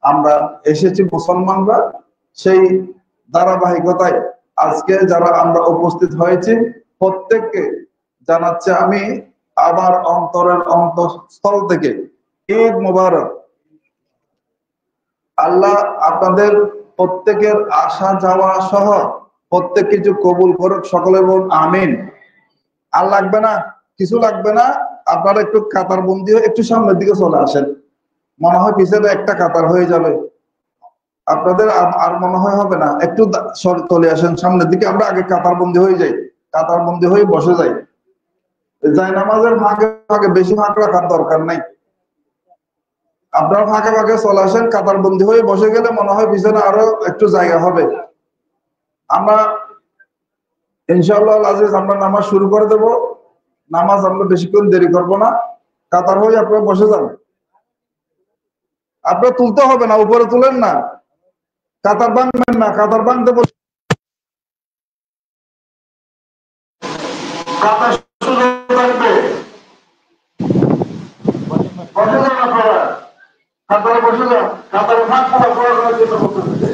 আমরা এসেছি মুসলমানরা, সেই ধারাবাহিকতায় আজকে যারা আমরা উপস্থিত হয়েছি প্রত্যেককে জানাচ্ছে আমি আবার অন্তরের অন্তঃস্থল থেকে ঈদ মোবারক। আল্লাহ আপনাদের প্রত্যেকের আসা যাওয়া সহ প্রত্যেক কিছু কবুল করুক, সকলে বলুন আমিন। আর লাগবে না, কিছু লাগবে না, আপনারা একটু কাতার বন্দি হয়ে একটু সামনের দিকে চলে আসেন, মনে হয় পিছনে একটা কাতার হয়ে যাবে, আপনাদের আর মনে হয় হবে না, একটু চলে আসেন সামনের দিকে, আমরা আগে কাতার বন্দি হয়ে যাই, কাতার বন্দি হয়ে বসে যাই। জায়নামাজের ফাঁকে ফাঁকে বেশি ফাঁক রাখার দরকার নাই, আপনারা ফাঁকে ফাঁকে চলে আসেন, কাতার বন্দি হয়ে বসে গেলে মনে হয় পিছনে আরো একটু জায়গা হবে। আমরা ইনশাআল্লাহ আজিজ আমরা নামাজ শুরু করে দেব, নামাজ আমরা বেশিক্ষণ দেরি করব না, কাতার হয়ে আপনারা বসে যান, আপনারা তুলতে হবে না, উপরে তুলেন না, কাতার ভাঙবেন না, কাতার ভাঙতে বসে কাতার শুরু থাকবে, বসে যান আপনারা, কাতারে বসে যান, কাতারে ফাঁক করার জন্য বলতেছে।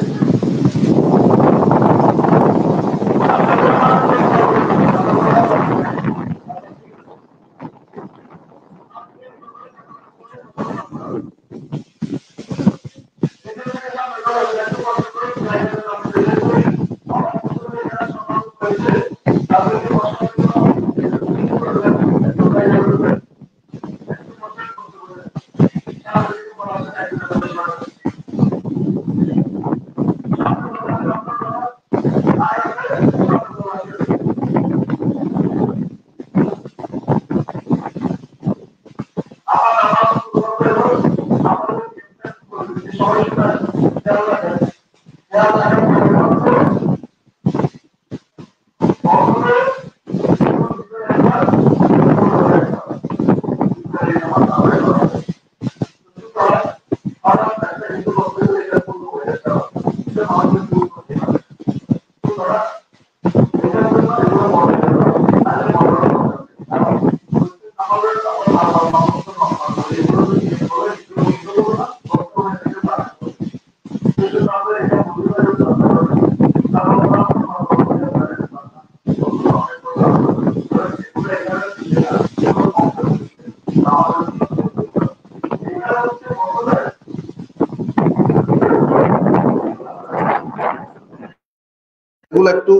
এগুলো একটু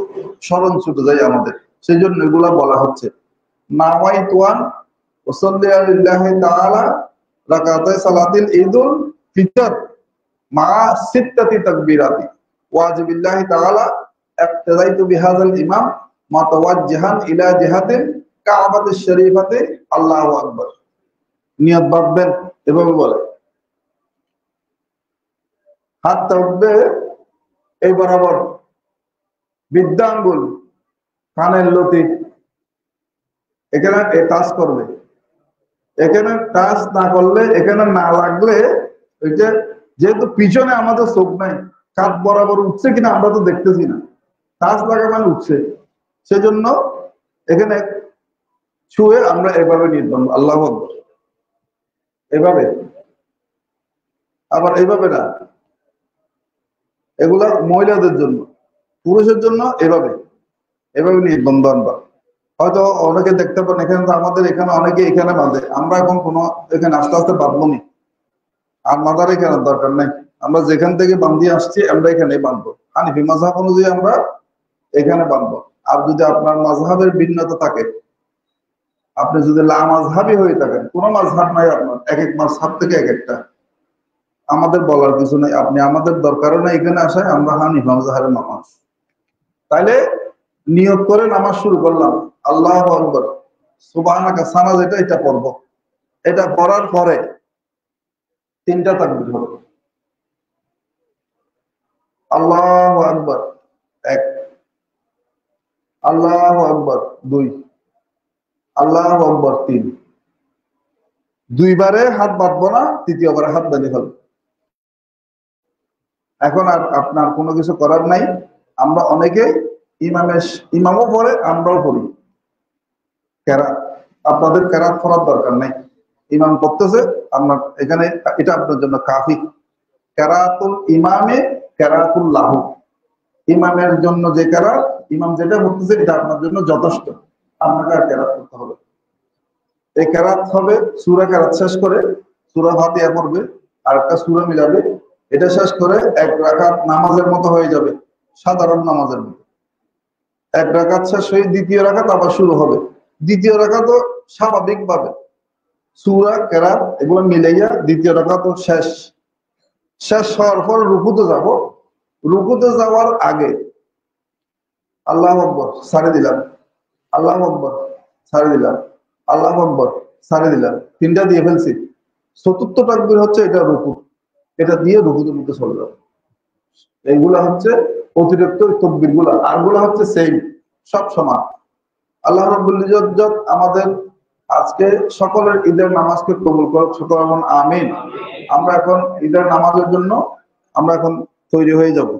স্মরণ ছুটে যায় আমাদের, সেই জন্য এগুলা বলা হচ্ছে। নাওয়াইতুয়ান ওয়াসাল্লি আলিল্লাহি তাআলা রাকাতাই সালাতিল ঈদুল ফিতর মা সিত্তাতি তাকবীরাতি ওয়াজিবিল্লাহি তাআলা ইবতাদাইতু বিহাযাল ইমাম মুতাওয়াজ্জিহান ইলা জিহাতিল কাবাতিশ শরীফাতি আল্লাহু আকবার। নিয়ত বাঁধবেন, এভাবে বলে, হাতটা উঠবে এই বরাবর, বৃদ্ধাঙ্গুল কানের লতি এখানে টাচ করবে, এখানে টাচ না করলে, এখানে না লাগলে, ওই যে যেহেতু পিছনে আমাদের চোখ নাই, কাঁধ বরাবর উঠছে কিনা আমরা তো দেখতেছি না, টাচ লাগা মানে উঠছে, সেজন্য এখানে ছুঁয়ে আমরা এভাবে নিয়ে বাঁধবো, আল্লাহু আকবার, এভাবে, আবার এইভাবে না, এগুলা মহিলাদের জন্য, পুরুষের জন্য এভাবে, এভাবে নিয়ে বন্ধ আনবা। হয়তো অনেকে দেখতে পান এখানে, তো আমাদের এখানে অনেকে এখানে বাঁধে, আমরা এখন কোনো এখানে আস্তে আস্তে বাঁধবো নি, আর মাথার এখানে দরকার নাই, আমরা যেখান থেকে বাঁধিয়ে আসছি আমরা এখানে বাঁধবো, হানিফি মাযহাব অনুযায়ী আমরা এখানে বাঁধবো। আর যদি আপনার মাযহাবের ভিন্নতা থাকে, আপনি যদি লা মাযহাবী হয়ে থাকেন, কোনো মাযহাব নাই আপনার, এক এক মাযহাব থেকে এক একটা, আমাদের বলার কিছু নাই, আপনি আমাদের দরকারও নাই এখানে আসায়, আমরা হানিফি মাযহাবের মানুষ। তাইলে নিয়ত করে নামাজ শুরু করলাম, আল্লাহু আকবার, সুবহানাকা, সানা যেটা এটা পড়ব, এটা পড়ার পরে তিনটা তাকবীর হবে, আল্লাহু আকবার এক, আল্লাহু আকবার দুই, আল্লাহু আকবার তিন, দুইবারে হাত বাঁধবো না, তৃতীয়বারে হাত বেঁধে ফেলবো। এখন আর আপনার কোনো কিছু করার নাই, আমরা অনেকে ইমামও পড়ে, আমরাও পড়ি কেরাত, আপনাদের কেরাত পড়ার দরকার নাই, ইমাম পড়তেছে আপনার এখানে, এটা আপনার জন্য কাফি, কেরাতুল ইমামে কেরাতুল লাহু, ইমামের জন্য যে কেরাত, ইমাম যেটা বলতেছে এটা আপনার জন্য যথেষ্ট, আপনাকে আর কেরাত করতে হবে। এই কেরাত হবে সূরা কেরাত শেষ করে সূরা ফাতিহা পড়বে, আর একটা সূরা মিলাবে, এটা শেষ করে এক রাকাত নামাজের মতো হয়ে যাবে, সাধারণ নামাজের মতো। এক রাকাত শেষ হয়ে দ্বিতীয় রাকাত আবার শুরু হবে। দ্বিতীয় রাকাতও স্বাভাবিকভাবে সূরা কেরাত এগুলো মিলাইয়া দ্বিতীয় রাকাতও শেষ। শেষ হওয়ার পর রুকুতে যাব, রুকুতে যাওয়ার আগে আল্লাহু আকবার ছাড়ে দিলাম, আল্লাহু আকবার ছাড়ে দিলাম, আল্লাহু আকবার ছাড়ে দিলাম, তিনটা দিয়ে ফেলছি। চতুর্থ তাকবীর হচ্ছে এটা রুকু, এটা দিয়ে রুকুতে মধ্যে চলে যাবে। এইগুলা হচ্ছে অতিরিক্ত তকবীর গুলা, আর গুলা হচ্ছে সেম, সব সমান। আল্লাহ রাব্বুল ইজ্জত আমাদের আজকে সকলের ঈদের নামাজকে কবুল করুক, সকল আমিন। আমরা এখন ঈদের নামাজের জন্য আমরা এখন তৈরি হয়ে যাব।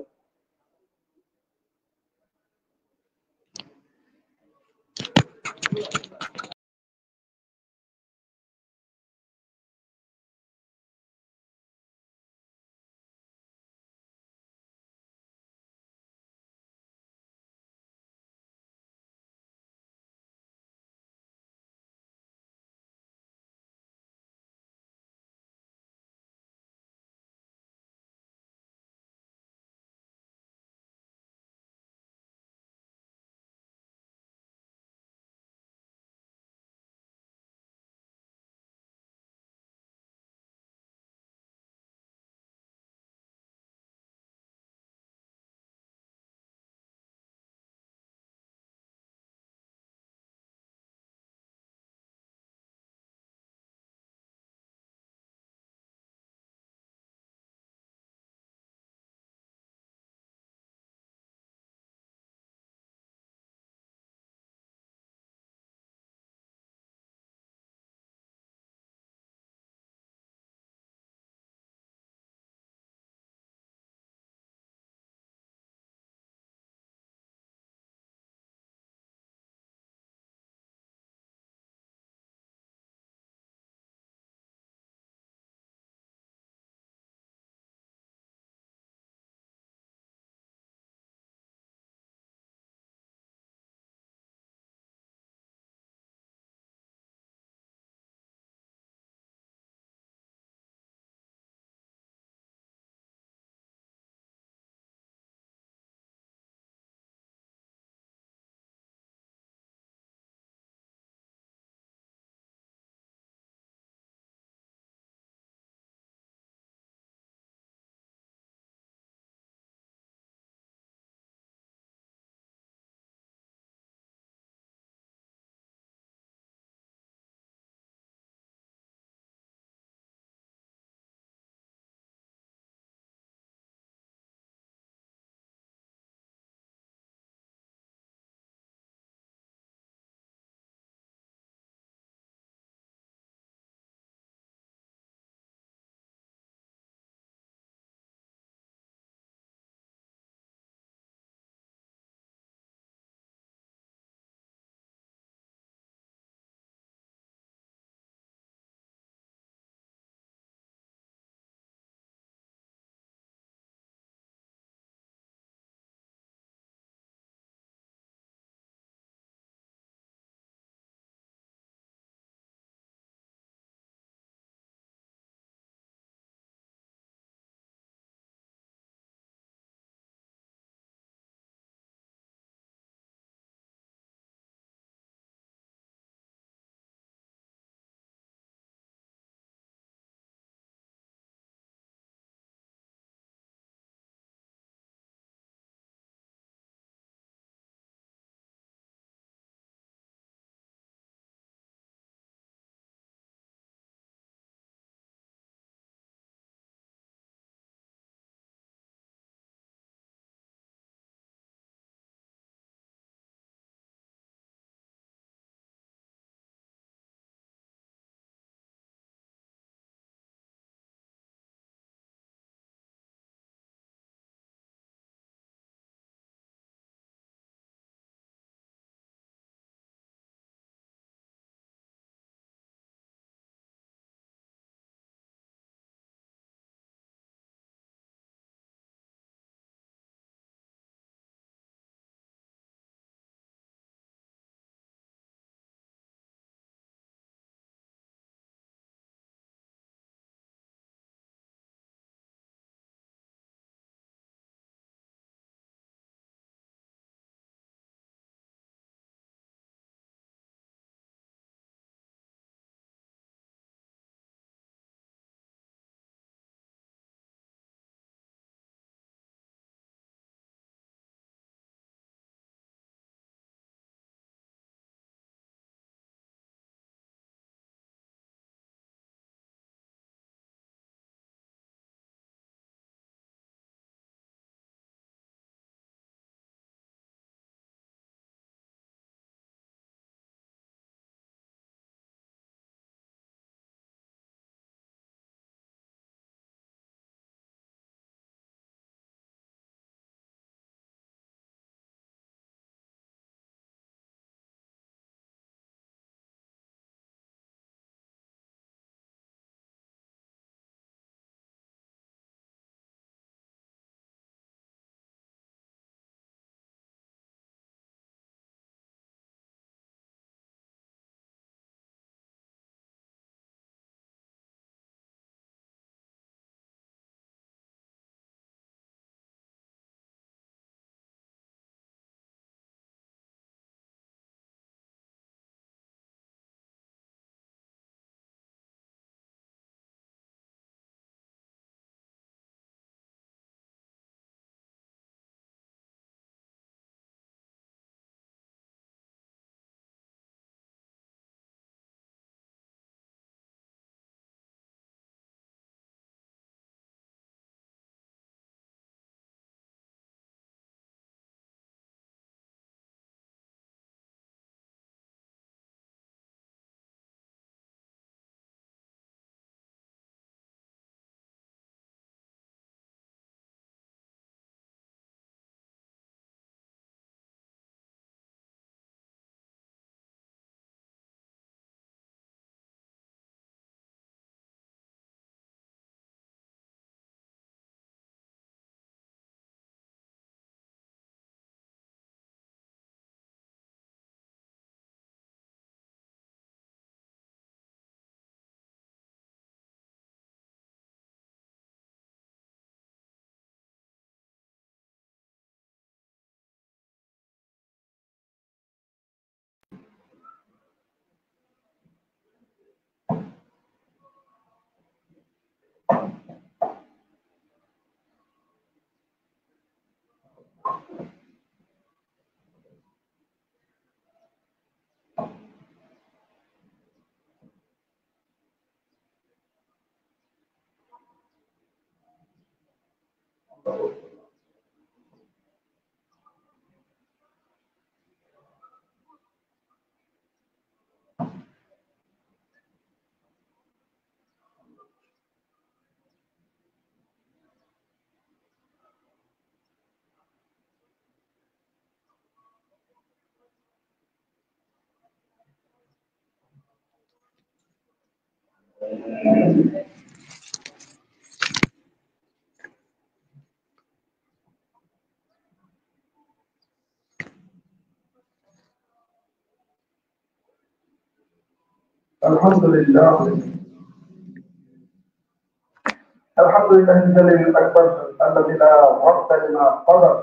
الحمد لله الجليل الأكبر الذي لا رد لما قدر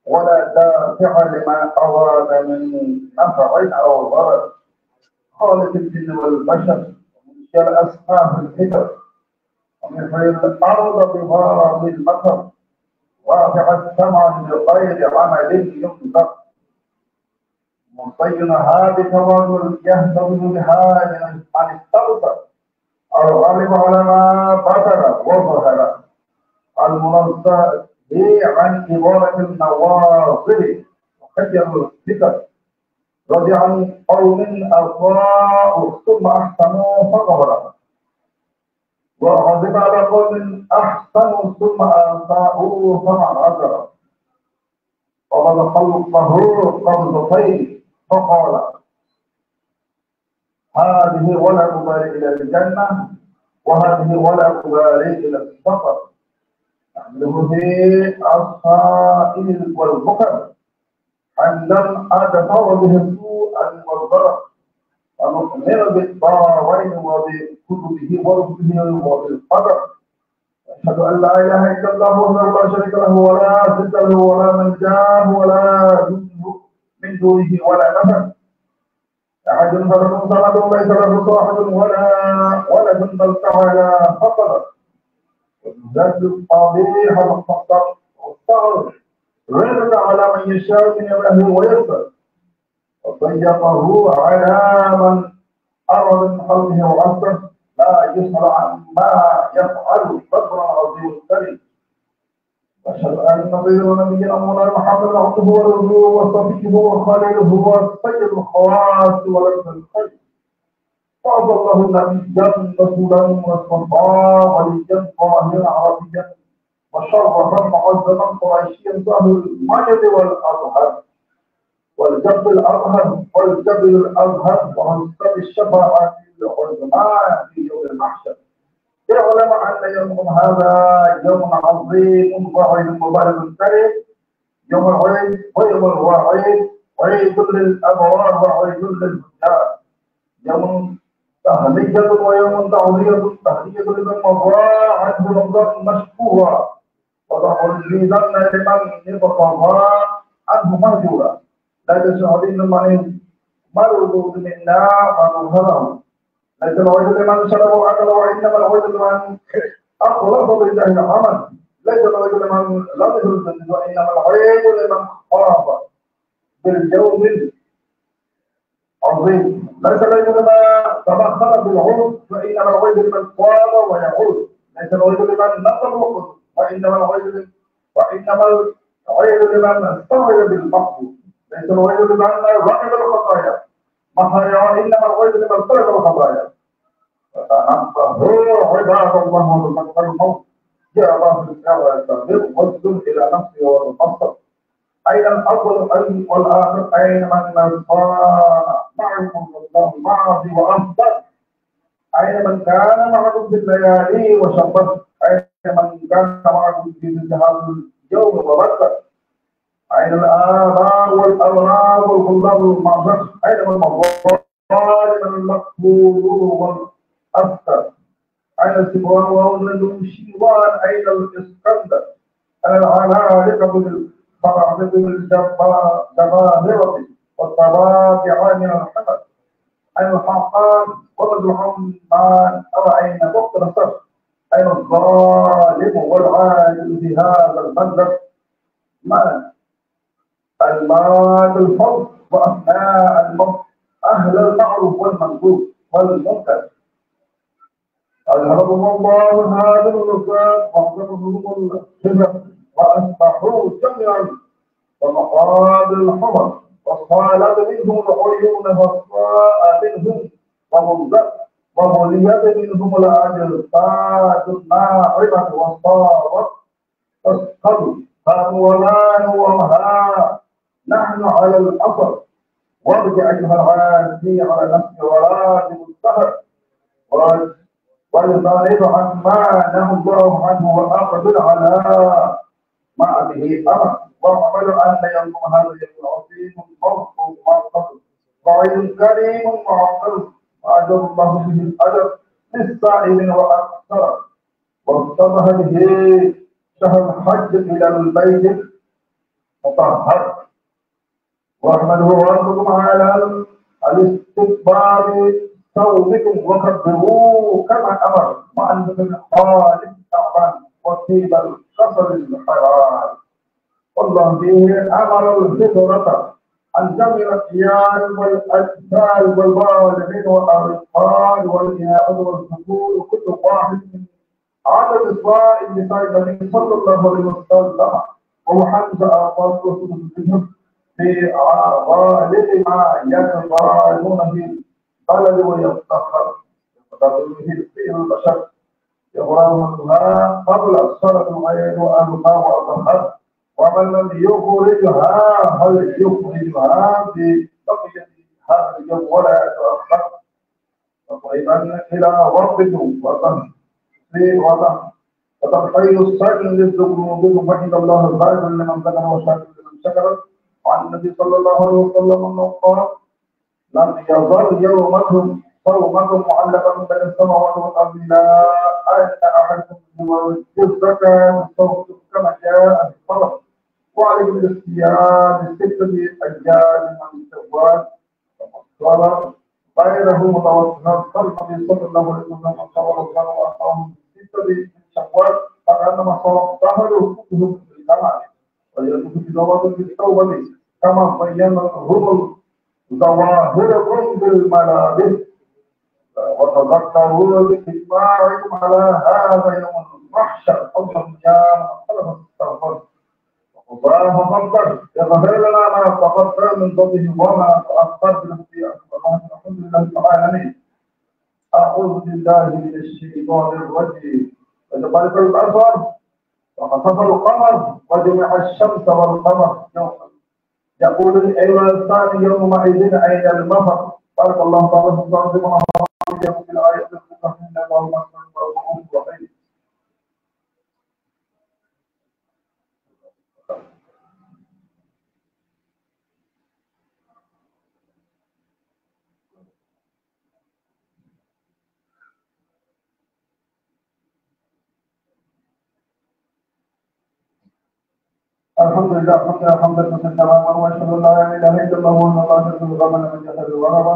ولا دافع لما أراد من نفع أو ضرر، خالق الجن والبشر ومنشئ الأسماء الفكر ومحيي الأرض بغرض المطر رافع السمع بغير عمل ينطق مطينها بتوازن يهتم بها عن السلطة الغالب على ما بطل وظهر المنزه عن إبارة النواصب وخير الفكر رضي عن قوم أطاعوا ثم أحسنوا فظهر وغضب على قوم أحسنوا ثم أساءوا فمن عذر وقد خلقه قبضتين فقال هذه ولا أبالي إلى الجنة وهذه ولا أبالي إلى السفر أحمله في الصائل والبكر حمدا أتفر به السوء والضرر ونؤمن بالطاعين وبكتبه ورسله وبالقدر أشهد أن لا إله إلا الله وحده لا شريك له ولا ضد له ولا ملجأ ولا من دونه ولا نفع أحد فرد صمد ليس له صاحب ولا ولد بل تعالى فقد ذات القبيح المخطط والصغر رد على من يشاء من الله ويرضى وضيقه على من أراد من خلقه وعصره لا يسأل عما يفعل صبرا عظيم الكريم وأشهد أن نبينا مولانا محمد عبده ورسوله وصفيه وخليله وسيد الخواص ولد الخير فاض الله نبيا رسولا مصطفى وليا ظاهرا عربيا وشرفا معظما قريشيا ظاهر المجد والأظهر والجبل الأظهر والجبل الأظهر ومنصب الشفاعة العظمى في يوم المحشر اعلم أن يومكم هذا يوم عظيم وعيد مبارك كريم يوم العيد ويوم الوعيد عيد للأبرار وعيد للفجار يوم تهنئة ويوم تهنئة لمن مضى عنه رمضان مشكورا وتعزيزن لمن ابتغى عنه مهجورا لا تشهدين من مردود منا ونظهره ليس الوجه لمن شرب وأكل وإنما الوجه لمن أخلص بالله العمل ليس الوجه لمن لم يخلص وإنما الوجه لمن خاف بالجوز العظيم ليس الوجه لمن تبخر بالعود وإنما الوجه لمن طاب ويعود ليس الوجه لمن نقل وقصد وإنما الوجه لمن استوعب بالمقصود ليس الوجه لمن رغب الخطايا محايا إنما الوجه لمن ترك الخطايا فتنبهوا عباد الله وتذكروا الموت جاء الله في الكتاب واسجد إلى نفسه وتفصل أين الأول أي والآخر أين من صار معكم الله معه وأفضل أين من كان معكم في الليالي وشبت أين من كان معكم في هذا اليوم وبكر أين الآباء والأبرار والخلاب والمعصر أين من الظالم المقبول والأبتر أين السبوان وأولد الشيوان أين الإسكندر أين العمالقة بالخرابة بالجبابرة والطبابع من الحمد أين الحقان ولد الحمان أو أين بكر الصف أين الظالم والعادل في هذا المنزل ما المال الفضل وأثناء الموت أهل المعروف والمنصوب والمنكر أذهبهم الله هذا المكان وأعطاهم الهبة وأصبحوا جميعا ومقاد الحمر وصالت منهم العيون فصاء منهم ومليت منهم الأجساد الناعمة وصارت تسقط فأموال ومها نحن على الأثر وارجع أيها العادي على نفس وراجب السهر والغالب عما نهضره عنه وأقبل على ما به أمر واعمل أن ينظم هذا اليوم العظيم الموصول معقل وعين كريم معقل وأجر الله به الأجر للسائل وأكثر واصطبح به شهر الحج إلى البيت المطهر واحمده ربكم على الاستكبار صومكم وكبروه كما امر وانتم من خالد شعبان وطيب القصر الحرام والله فيه امر الفطره عن جميع الاطيان والاجساد والوالدين والارقاد والاناث والذكور كل واحد من عدد الصائم لسائر النبي صلى الله عليه وسلم وهو حمزه اعطاه رسول الله في غالب ما يتفاعلون به البلد ويفتخر به فيه البشر يغرمها قبل الصلاة الغير وأهلها وأظهر ومن لم يخرجها هل يخرجها في بقية هذا اليوم ولا يتأخر تقريبا إلى وقته وتنحي الصائم للذنوب فإن الله غافر لمن ذكر وشاكر لمن شكر عن النبي صلى الله عليه وسلم انه قال لم يزل يومكم صومكم معلقا بين السماوات والارض لا ان احدكم يوجه صومكم كما جاء في الصلاه وعليكم بالصيام 6 ايام من شوال قال غيره متوسطا قال النبي صلى الله عليه وسلم من صام رمضان واصام 6 من شوال فكانما صام شهر كله بالكمال ويجب في دوام بالتوبه كما بينهم ظواهركم بالملابس وتذكروا باجماعكم على هذا يوم المحشر اللهم يا من استغفر اللهم اغفر يغفر لنا ما تقدم من ذنبه وما تاخر من الحمد لله رب العالمين اعوذ بالله من الشيطان الرجيم وجبرت الاسود وخسف القمر وجمع الشمس والقمر يقول الإنسان يومئذ أين المفر بارك الله تعالى في الصلاة والسلام في الآية الأخرى من اللهم صل وسلم الحمد لله حمدا كثيرا واشهد ان لا اله الا الله وحده لا شريك له من جهل ورغبا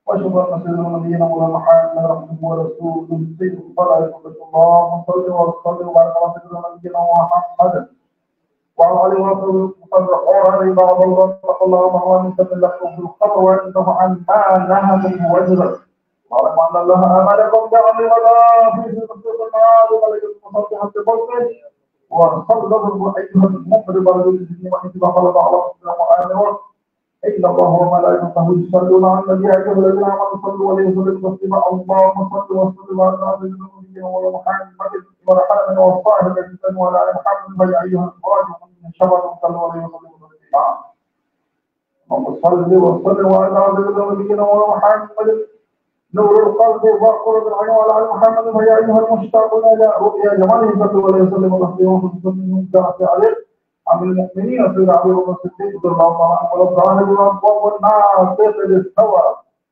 واشهد ان سيدنا نبينا مولانا محمد عبده ورسوله سيد الخلائق اللهم صل وسلم وبارك على سيدنا نبينا محمد وعلى اله وصحبه وسلم عباد الله اتقوا الله ومن تمل لكم بالخبر وانه عن ما نهاكم وجبا واعلم ان الله امركم بعمل ولا في سوره النار ولكم مصبحا بقوله وصلوا أيها المقرب للجن وإذا خلق على مسلم وآمنوا إن الله وملائكته يصلون على النبي أيها الذين آمنوا صلوا عليه وسلموا تسليما اللهم صل وسلم على سيدنا محمد ورحمة والصائب الإنسان وعلى آل محمد أيها الراجل من شباب صلوا عليه وسلموا تسليما اللهم صل وسلم على سيدنا نبينا محمد نور القلب وقرب العين وعلى محمد فيا ايها المشتاقون الى رؤيا جماله صلى الله عليه وسلم وتسليما من جاءت عليه عن المؤمنين سيدنا ابي بكر الصديق رضي الله عنه والظاهر والناس بالسوى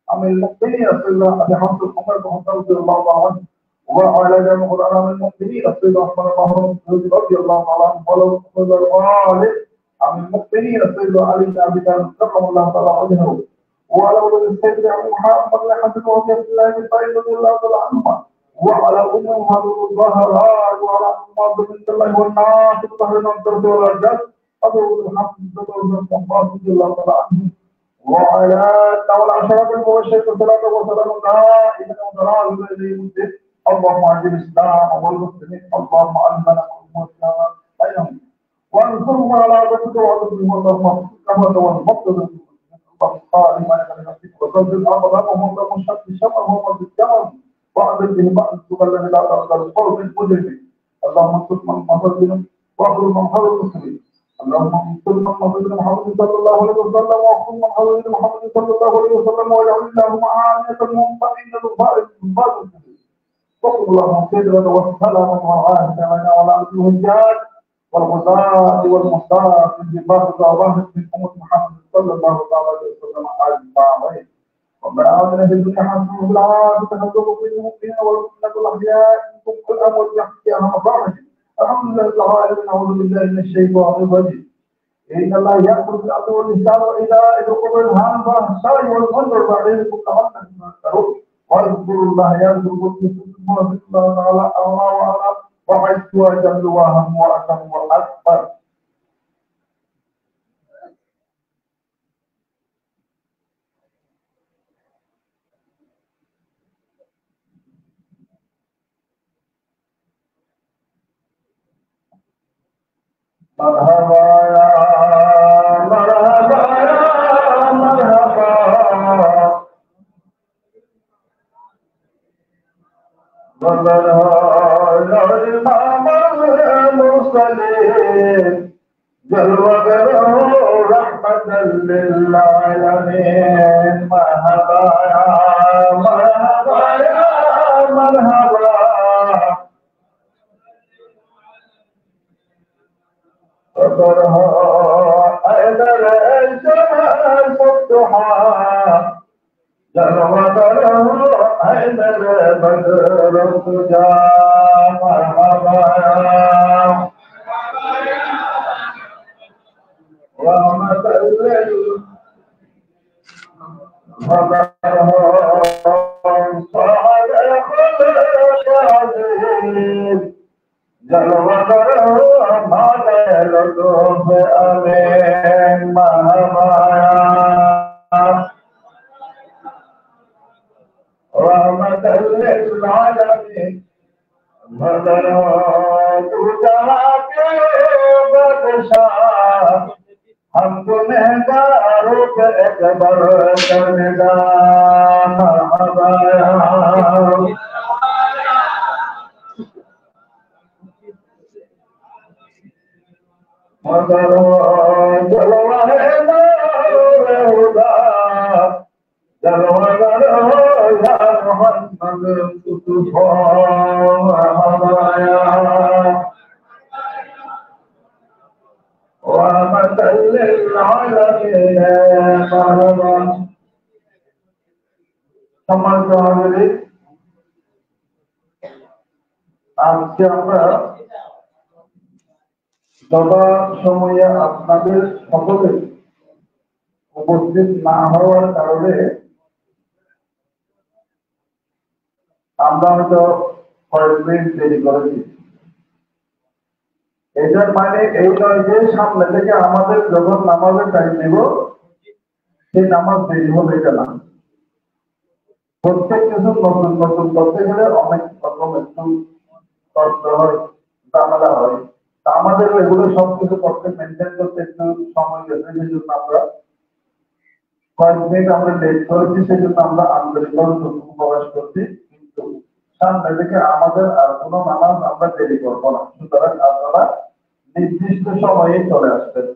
عن المؤمنين سيدنا ابي حفص عمر بن الخطاب رضي الله عنه وعلى جميع العلماء المؤمنين سيدنا عثمان رضي الله عنه ولو الغالب عن المؤمنين سيدنا علي بن ابي طالب كرم الله تعالى وجهه وعلى ولد السيد أبو محمد لحسن وفي الله بن رضي الله تعالى عنهما وعلى أمهات الظهراء وعلى أمهات بنت الله والناس الظهر من الدرس والرجال أبو الحمد رضي الله تعالى عنه وعلى العشرة المبشرة والصلاة والسلام دائما وتراجع إليه اللهم أعز الإسلام والمسلمين اللهم علمنا الإسلام بينهم وانصرنا على عبادك وعبادك اللهم كما توفقت اللهم قال ما يكفيك وصدق أقدامهم اللهم شق شمعهم وبالجمر وأعبد به بعض تبلغ إلى القوم المجرمين اللهم انصر من نصر واخذ من حول المسلمين اللهم انصر من نصر محمد صلى الله عليه وسلم واخذ من حول محمد صلى الله عليه وسلم واجعل اللهم عانية المنطقين الضال وقل اللهم خير والسلامة والعافية لنا ولا الهجاج والغزاة والمصاب بباطل وظاهر من أمة محمد صلى الله عليه وسلم أجمعين ربنا آتنا في الدنيا حسنة وفي الآخرة حسنة وقنا المؤمنين والمؤمنات الأحياء منكم والأموات بحقها مصالح الحمد لله رب العالمين نعوذ بالله من الشيطان الرجيم إن الله يأمر بالعدل والإحسان وإيتاء ذي القربى وينهى عن الفحشاء والمنكر والبغي لعلكم تذكرون واذكروا الله يذكركم يذكركم وذكر الله تعالى أعلى وأعلى وحيث أجل وهم وأتم وأكبر مرحبا يا مرحبا يا مرحبا ومرحبا الإمام المرسلين جلوة رحمة للعالمين مرحبا يا مرحبا يا مرحبا فطرها أيدر الجمال فتحا جلوة أيدر بدر السجا مرحبا يا رحمة فطرها صالح العزيز جلوة لطف أمين مرحبا رحمة للعالمين مدرات جاك بدشا हम तुम्हें दारुक एकबर करनेगा मरहबा मगर जलवा है हुदा जलवा या मोहम्मद कुतुबा हमाया ورحمة للعالمين مرحبا সম্মানিত হাজিরিন আজকে আমরা যথা সময়ে আপনাদের সকলে উপস্থিত না হওয়ার কারণে আমরা হয়তো কয়েক মিনিট দেরি করেছি এটার মানে এই নয় যে সামনে থেকে আমাদের যখন নামাজের টাইম নেব সেই নামাজ দেরি হবে এটা না প্রত্যেক কিছু নতুন নতুন করতে গেলে অনেক রকম একটু কষ্ট হয় ঝামেলা হয় তা আমাদের এগুলো সবকিছু করতে মেনটেন করতে একটু সময় গেছে সেই জন্য আমরা কয়েক মিনিট আমরা লেট করেছি সেই জন্য আমরা আন্তরিকভাবে প্রকাশ করছি কিন্তু সামনে থেকে আমাদের আর কোনো নামাজ আমরা দেরি করবো না সুতরাং আপনারা নির্দিষ্ট সময়ে চলে আসবেন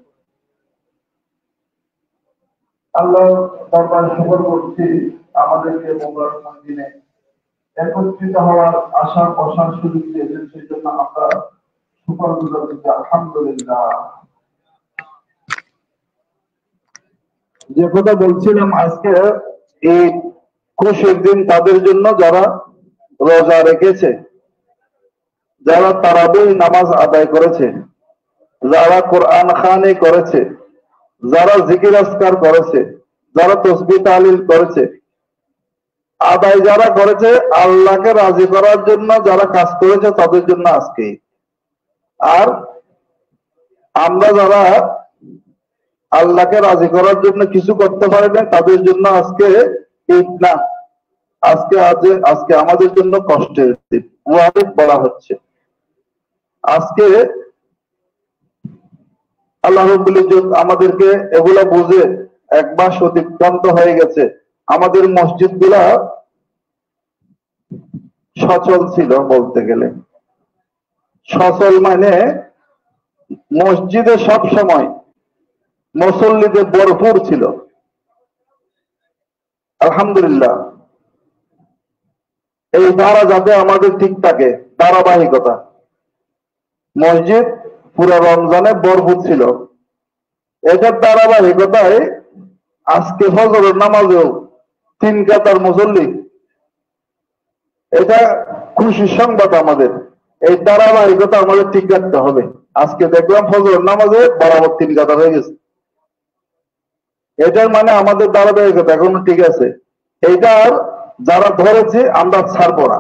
আল্লাহ দরবার শুকর করছি আমাদেরকে মোবারক দিনে একত্রিত হওয়ার আশা প্রসার সুযোগ দিয়েছেন সেই জন্য আমরা শুকর গুজার করছি আলহামদুলিল্লাহ যে কথা বলছিলাম আজকে এই খুশির দিন তাদের জন্য যারা রোজা রেখেছে যারা তারাবিহ নামাজ আদায় করেছে যারা কোরআন খানি করেছে যারা জিকির আজকার করেছে যারা তাসবিহ তাহলিল করেছে আদায় যারা করেছে আল্লাহকে রাজি করার জন্য যারা কাজ করেছে তাদের জন্য আজকে আর আমরা যারা আল্লাহকে রাজি করার জন্য কিছু করতে পারে না, তাদের জন্য আজকে ঈদ না, আজকে আমাদের জন্য কষ্টের দিন, ওয়াহিদ বলা হচ্ছে। আজকে আল্লাহ রাব্বুল ইজ্জত আমাদেরকে এগুলা বুঝে, এক মাস অতিক্রান্ত হয়ে গেছে, আমাদের মসজিদগুলা সচল ছিল বলতে গেলে। সচল মানে মসজিদে সব সময় মুসল্লিদের ভরপুর ছিল, আলহামদুলিল্লাহ। এই ধারা যাতে আমাদের ঠিক থাকে, ধারাবাহিকতা। মসজিদ পুরো রমজানে ভরপুর ছিল, এটার ধারাবাহিকতায় আজকে ফজরের নামাজেও 3 কাতার মুসল্লি, এটা খুশির সংবাদ আমাদের। এই ধারাবাহিকতা আমাদের ঠিক রাখতে হবে। আজকে দেখলাম ফজরের নামাজে বরাবর 3 কাতার হয়ে গেছে, এটার মানে আমাদের ধারাবাহিকতা এখনো ঠিক আছে। এইটার যারা ধরেছে আমরা ছাড়বো না।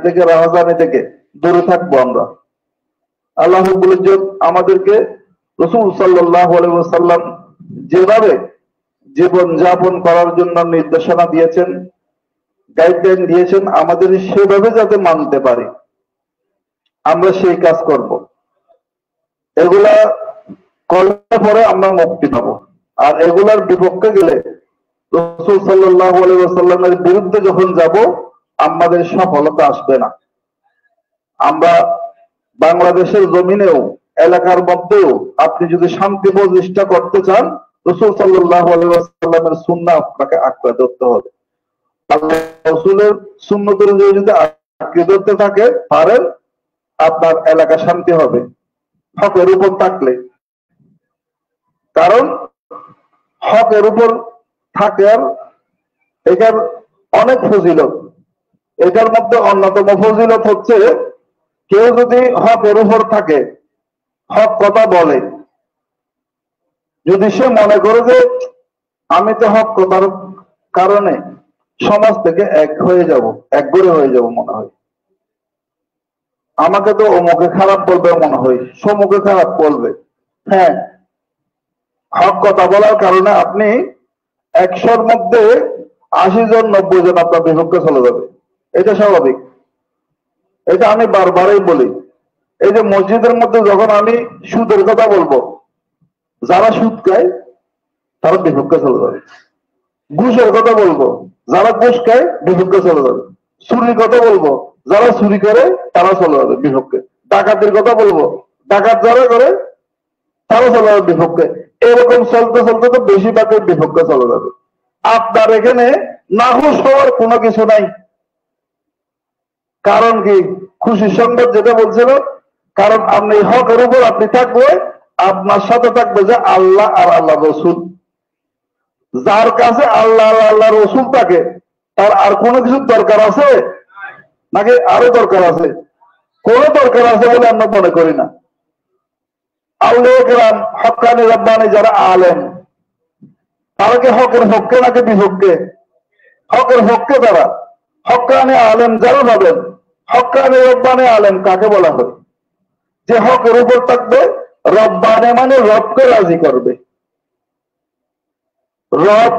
থেকে রাহাজানি থেকে দূরে থাকবো আমরা। আল্লাহ রাব্বুল ইজ্জত আমাদেরকে রাসূল সাল্লাল্লাহু আলাইহি ওয়াসাল্লাম যেভাবে জীবন যাপন করার জন্য নির্দেশনা দিয়েছেন, গাইডলাইন দিয়েছেন, আমাদের সেভাবে যাতে মানতে পারি, আমরা সেই কাজ করব। এগুলা করলে পরে আমরা মুক্তি পাবো। আর এগুলার বিপক্ষে গেলে, রাসূল সাল্লাল্লাহু আলাইহি ওয়াসাল্লামের বিরুদ্ধে যখন যাব, আমাদের সফলতা আসবে না। আমরা বাংলাদেশের জমিনেও, এলাকার মধ্যেও আপনি যদি শান্তি প্রতিষ্ঠা করতে চান, রাসূল সাল্লাল্লাহু আলাইহি ওয়াসাল্লামের সুন্নাহ আপনাকে আঁকড়ে ধরতে হবে। আল্লাহ রাসূলের সুন্নাত অনুযায়ী যদি আঁকড়ে ধরতে পারেন, আপনার এলাকা শান্তি হবে হকের উপর থাকলে। কারণ হকের উপর থাকার এটার অনেক ফজিলত। এটার মধ্যে অন্যতম ফজিলত হচ্ছে, কেউ যদি হকের উপর থাকে, হক কথা বলে, যদি সে মনে করে যে আমি তো হক কথার কারণে সমাজ থেকে একগরে হয়ে যাব মনে হয়, আমাকে তো অমুকে খারাপ বলবে মনে হয়, সমুখে খারাপ বলবে। হ্যাঁ, হক কথা বলার কারণে আপনি 100-র মধ্যে 80 জন 90 জন আপনার বিপক্ষে চলে যাবে, এটা স্বাভাবিক। এটা আমি বারবারই বলি। এই যে মসজিদের মধ্যে যখন আমি সুদের কথা বলবো, যারা সুদ খায় তারা বিপক্ষে চলে যাবে। ঘুষের কথা বলবো, যারা ঘুষ খায় বিপক্ষে চলে যাবে। চুরির কথা বলবো, যারা চুরি করে তারা চলে যাবে বিপক্ষে। ডাকাতির কথা বলবো, ডাকাত যারা করে তারা চলে যাবে বিপক্ষে। এরকম চলতে চলতে তো বেশিরভাগের বিপক্ষে চলে যাবে। আপনার এখানে নাখুশ হওয়ার কোনো কিছু নাই। কারণ কি? খুশির সংবাদ যেটা বলছিল, কারণ আপনি হকের উপর আপনি থাকলে আপনার সাথে থাকবে যে আল্লাহ আর আল্লাহ রসুল। যার কাছে আল্লাহ আর আল্লাহ রসুল থাকে, তার আর কোনো কিছুর দরকার আছে নাকি? আরো দরকার আছে? কোনো দরকার আছে বলে আমরা মনে করি না। আউলিয়া কেরাম, হক্কানি রব্বানি যারা আলেম, তারা কি হকের পক্ষে নাকি বিপক্ষে? হকের পক্ষে তারা। হক্কানি আলেম যারা ভাবেন, হক্কানি রব্বানি আলেম কাকে বলা হয়? যে হকের উপর থাকবে। রব্বানি মানে রবকে রাজি করবে। রব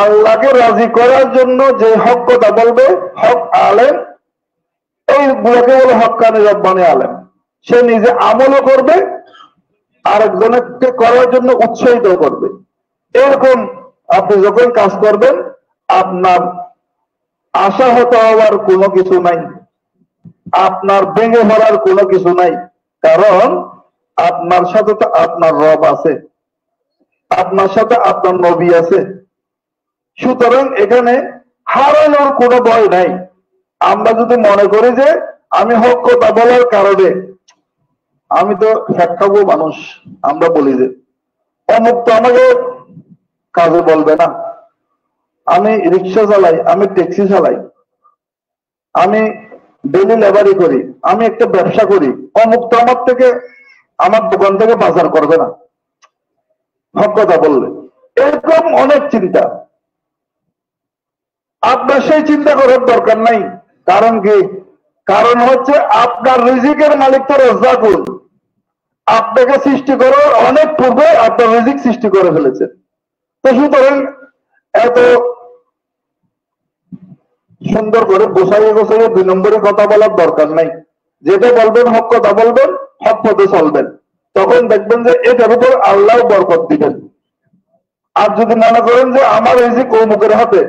আল্লাহকে রাজি করার জন্য যে হক কথা বলবে, হক আলেম, এইগুলোকে বলে হক্কানি রব্বানি আলেম। সে নিজে আমলও করবে, আরেকজনকে করার জন্য উৎসাহিত করবে। এরকম আপনি যখন কাজ করবেন, আপনার আশাহত হওয়ার কোনো কিছু নাই, আপনার ভেঙে পড়ার কোনো কিছু নাই। কারণ আপনার সাথে তো আপনার রব আছে, আপনার সাথে আপনার নবী আছে। সুতরাং এখানে হারানোর কোনো ভয় নাই। আমরা যদি মনে করি যে আমি হক কথা বলার কারণে, আমি তো ফ্যাক্টাবো মানুষ, আমরা বলি যে অমুক তো আমাকে কাজে বলবে না, আমি রিক্সা চালাই, আমি ট্যাক্সি চালাই, আমি ডেলি লেবারি করি, আমি একটা ব্যবসা করি, অমুক তো আমার দোকান থেকে বাজার করবে না। হক কথা বললে। এরকম অনেক চিন্তা, আপনার সেই চিন্তা করার দরকার নাই। কারণ কি? কারণ হচ্ছে আপনার রিজিকের মালিক তো রাজ্জাকুল। আপনাকে সৃষ্টি করার অনেক পূর্বে আপনার রিজিক সৃষ্টি করে ফেলেছে। তো সুতরাং এত সুন্দর করে গোছাইয়ে গোছাইয়ে 2 নম্বরে কথা বলার দরকার নাই। যেটা বলবেন হক কথা বলবেন, হক পথে চলবেন, তখন দেখবেন যে এটার উপর আল্লাহ বরকত দিবেন। আর যদি মনে করেন যে আমার রিজিক অমুকের হাতে,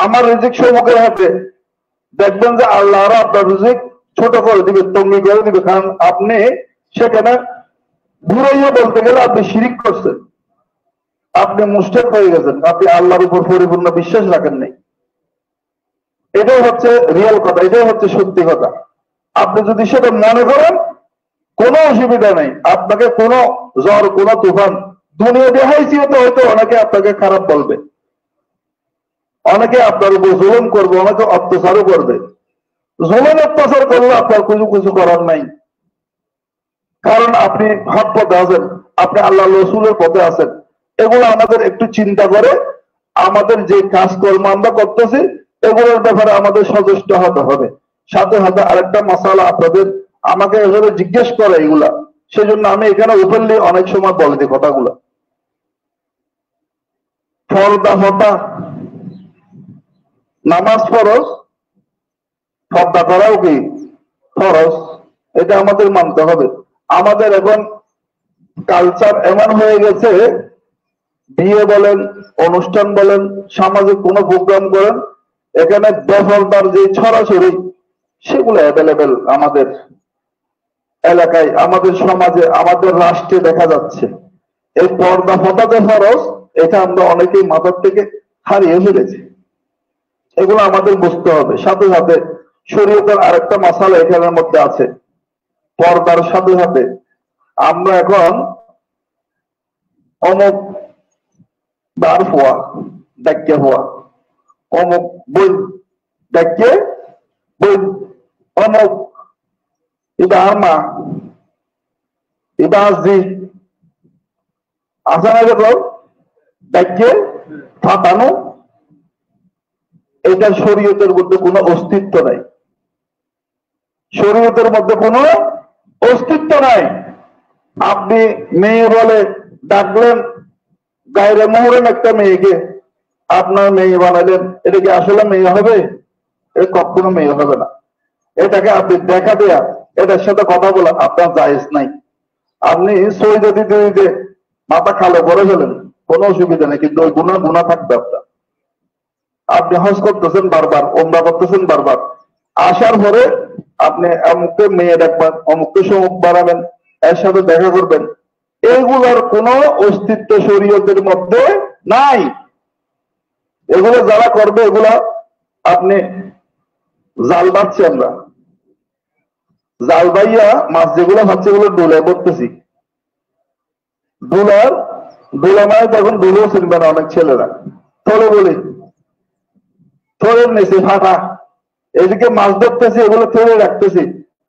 আমার রিজিক সমুখের হাতে, দেখবেন যে আল্লাহরা আপনার রিজিক ছোট করে দিবে, তঙ্গি করে দিবে। কারণ আপনি সেখানে ঘুরাইয়া বলতে গেলে আপনি শিরিক করছেন, আপনি মুশরিক হয়ে গেছেন, আপনি আল্লাহর উপর পরিপূর্ণ বিশ্বাস রাখেন নাই। এটাই হচ্ছে রিয়েল কথা, এটাই হচ্ছে সত্যি কথা। আপনি যদি সেটা মনে করেন, কোনো অসুবিধা নেই। আপনাকে কোনো জ্বর, কোনো তুফান দুনিয়া দেখাইছি, তো হয়তো অনেকে আপনাকে খারাপ বলবে, অনেকে আপনার উপর জুলুম করবে, অনেকে অত্যাচারও করবে। জুলুম অত্যাচার করলে আপনার কিছু কিছু করার নাই, কারণ আপনি হক পথে আছেন, আপনি আল্লাহ রসুলের পথে আছেন। এগুলো আমাদের একটু চিন্তা করে আমাদের যে কাজকর্ম আমরা করতেছি এগুলোর ব্যাপারে আমাদের সচেষ্ট হতে হবে। সাথে সাথে আরেকটা মশালা আপনাদের আমাকে এভাবে জিজ্ঞেস করে এগুলা, সেজন্য আমি এখানে ওপেনলি অনেক সময় বলে দিই কথাগুলো। পর্দা হতা, নামাজ ফরজ, পর্দা করাও কি ফরজ, এটা আমাদের মানতে হবে। আমাদের এখন কালচার এমন হয়ে গেছে, বিয়ে বলেন, অনুষ্ঠান বলেন, সামাজিক কোনো প্রোগ্রাম করেন, এখানে বেপরদার যে ছড়াছড়ি সেগুলো অ্যাভেলেবেল আমাদের এলাকায়, আমাদের সমাজে, আমাদের রাষ্ট্রে দেখা যাচ্ছে। এই পর্দা ফতাতে ফরজ, এটা আমরা অনেকেই মাথার থেকে হারিয়ে ফেলেছি। এগুলো আমাদের বুঝতে হবে। সাথে সাথে শরীয়তের আরেকটা মাসালা এখানের মধ্যে আছে। পর্দার সাথে সাথে আমরা এখন অমুক বার হওয়া, ডাক্যে হওয়া, অমুক বই ডাক্যে বই, অমুক এটা আরমা, এটা আসজি আসা না, যখন ডাক্যে ফাটানো, এটা শরীয়তের মধ্যে কোনো অস্তিত্ব নাই। শরীয়তের মধ্যে কোনো অস্তিত্ব নাই। আপনি মেয়ে বলে ডাকলেন, গায়রে মোহরম একটা মেয়েকে আপনার মেয়ে বানালেন, এটা কি আসলে মেয়ে হবে? এটা কখনো মেয়ে হবে না। এটাকে আপনি দেখা দেয়া, এটার সাথে কথা বলা আপনার জায়েজ নাই। আপনি সইদা দিতে দিতে মাথা খালো করে ফেলেন, কোনো অসুবিধা নেই, কিন্তু ওই গুণা গুণা থাকবে আপনার। আপনি হজ করতেছেন বারবার, ওমরা করতেছেন বারবার, আসার পরে আপনি অমুককে মেয়ে দেখবেন, অমুককে সমুক বাড়াবেন, এর সাথে দেখা করবেন, এগুলোর কোন অস্তিত্ব শরীয়তের মধ্যে নাই। এগুলো যারা করবে, এগুলা আপনি জাল বাঁধছি, আমরা জাল বাইয়া মাছ যেগুলো হচ্ছে এগুলো ডোলায় পড়তেছি। ডোলা মানে তখন ডুলেও চিনবে না অনেক ছেলেরা, থলে বলি, থলের নিচে ফাটা, এদিকে মাছ ধরতেছি, এগুলো থলে রাখতেছি,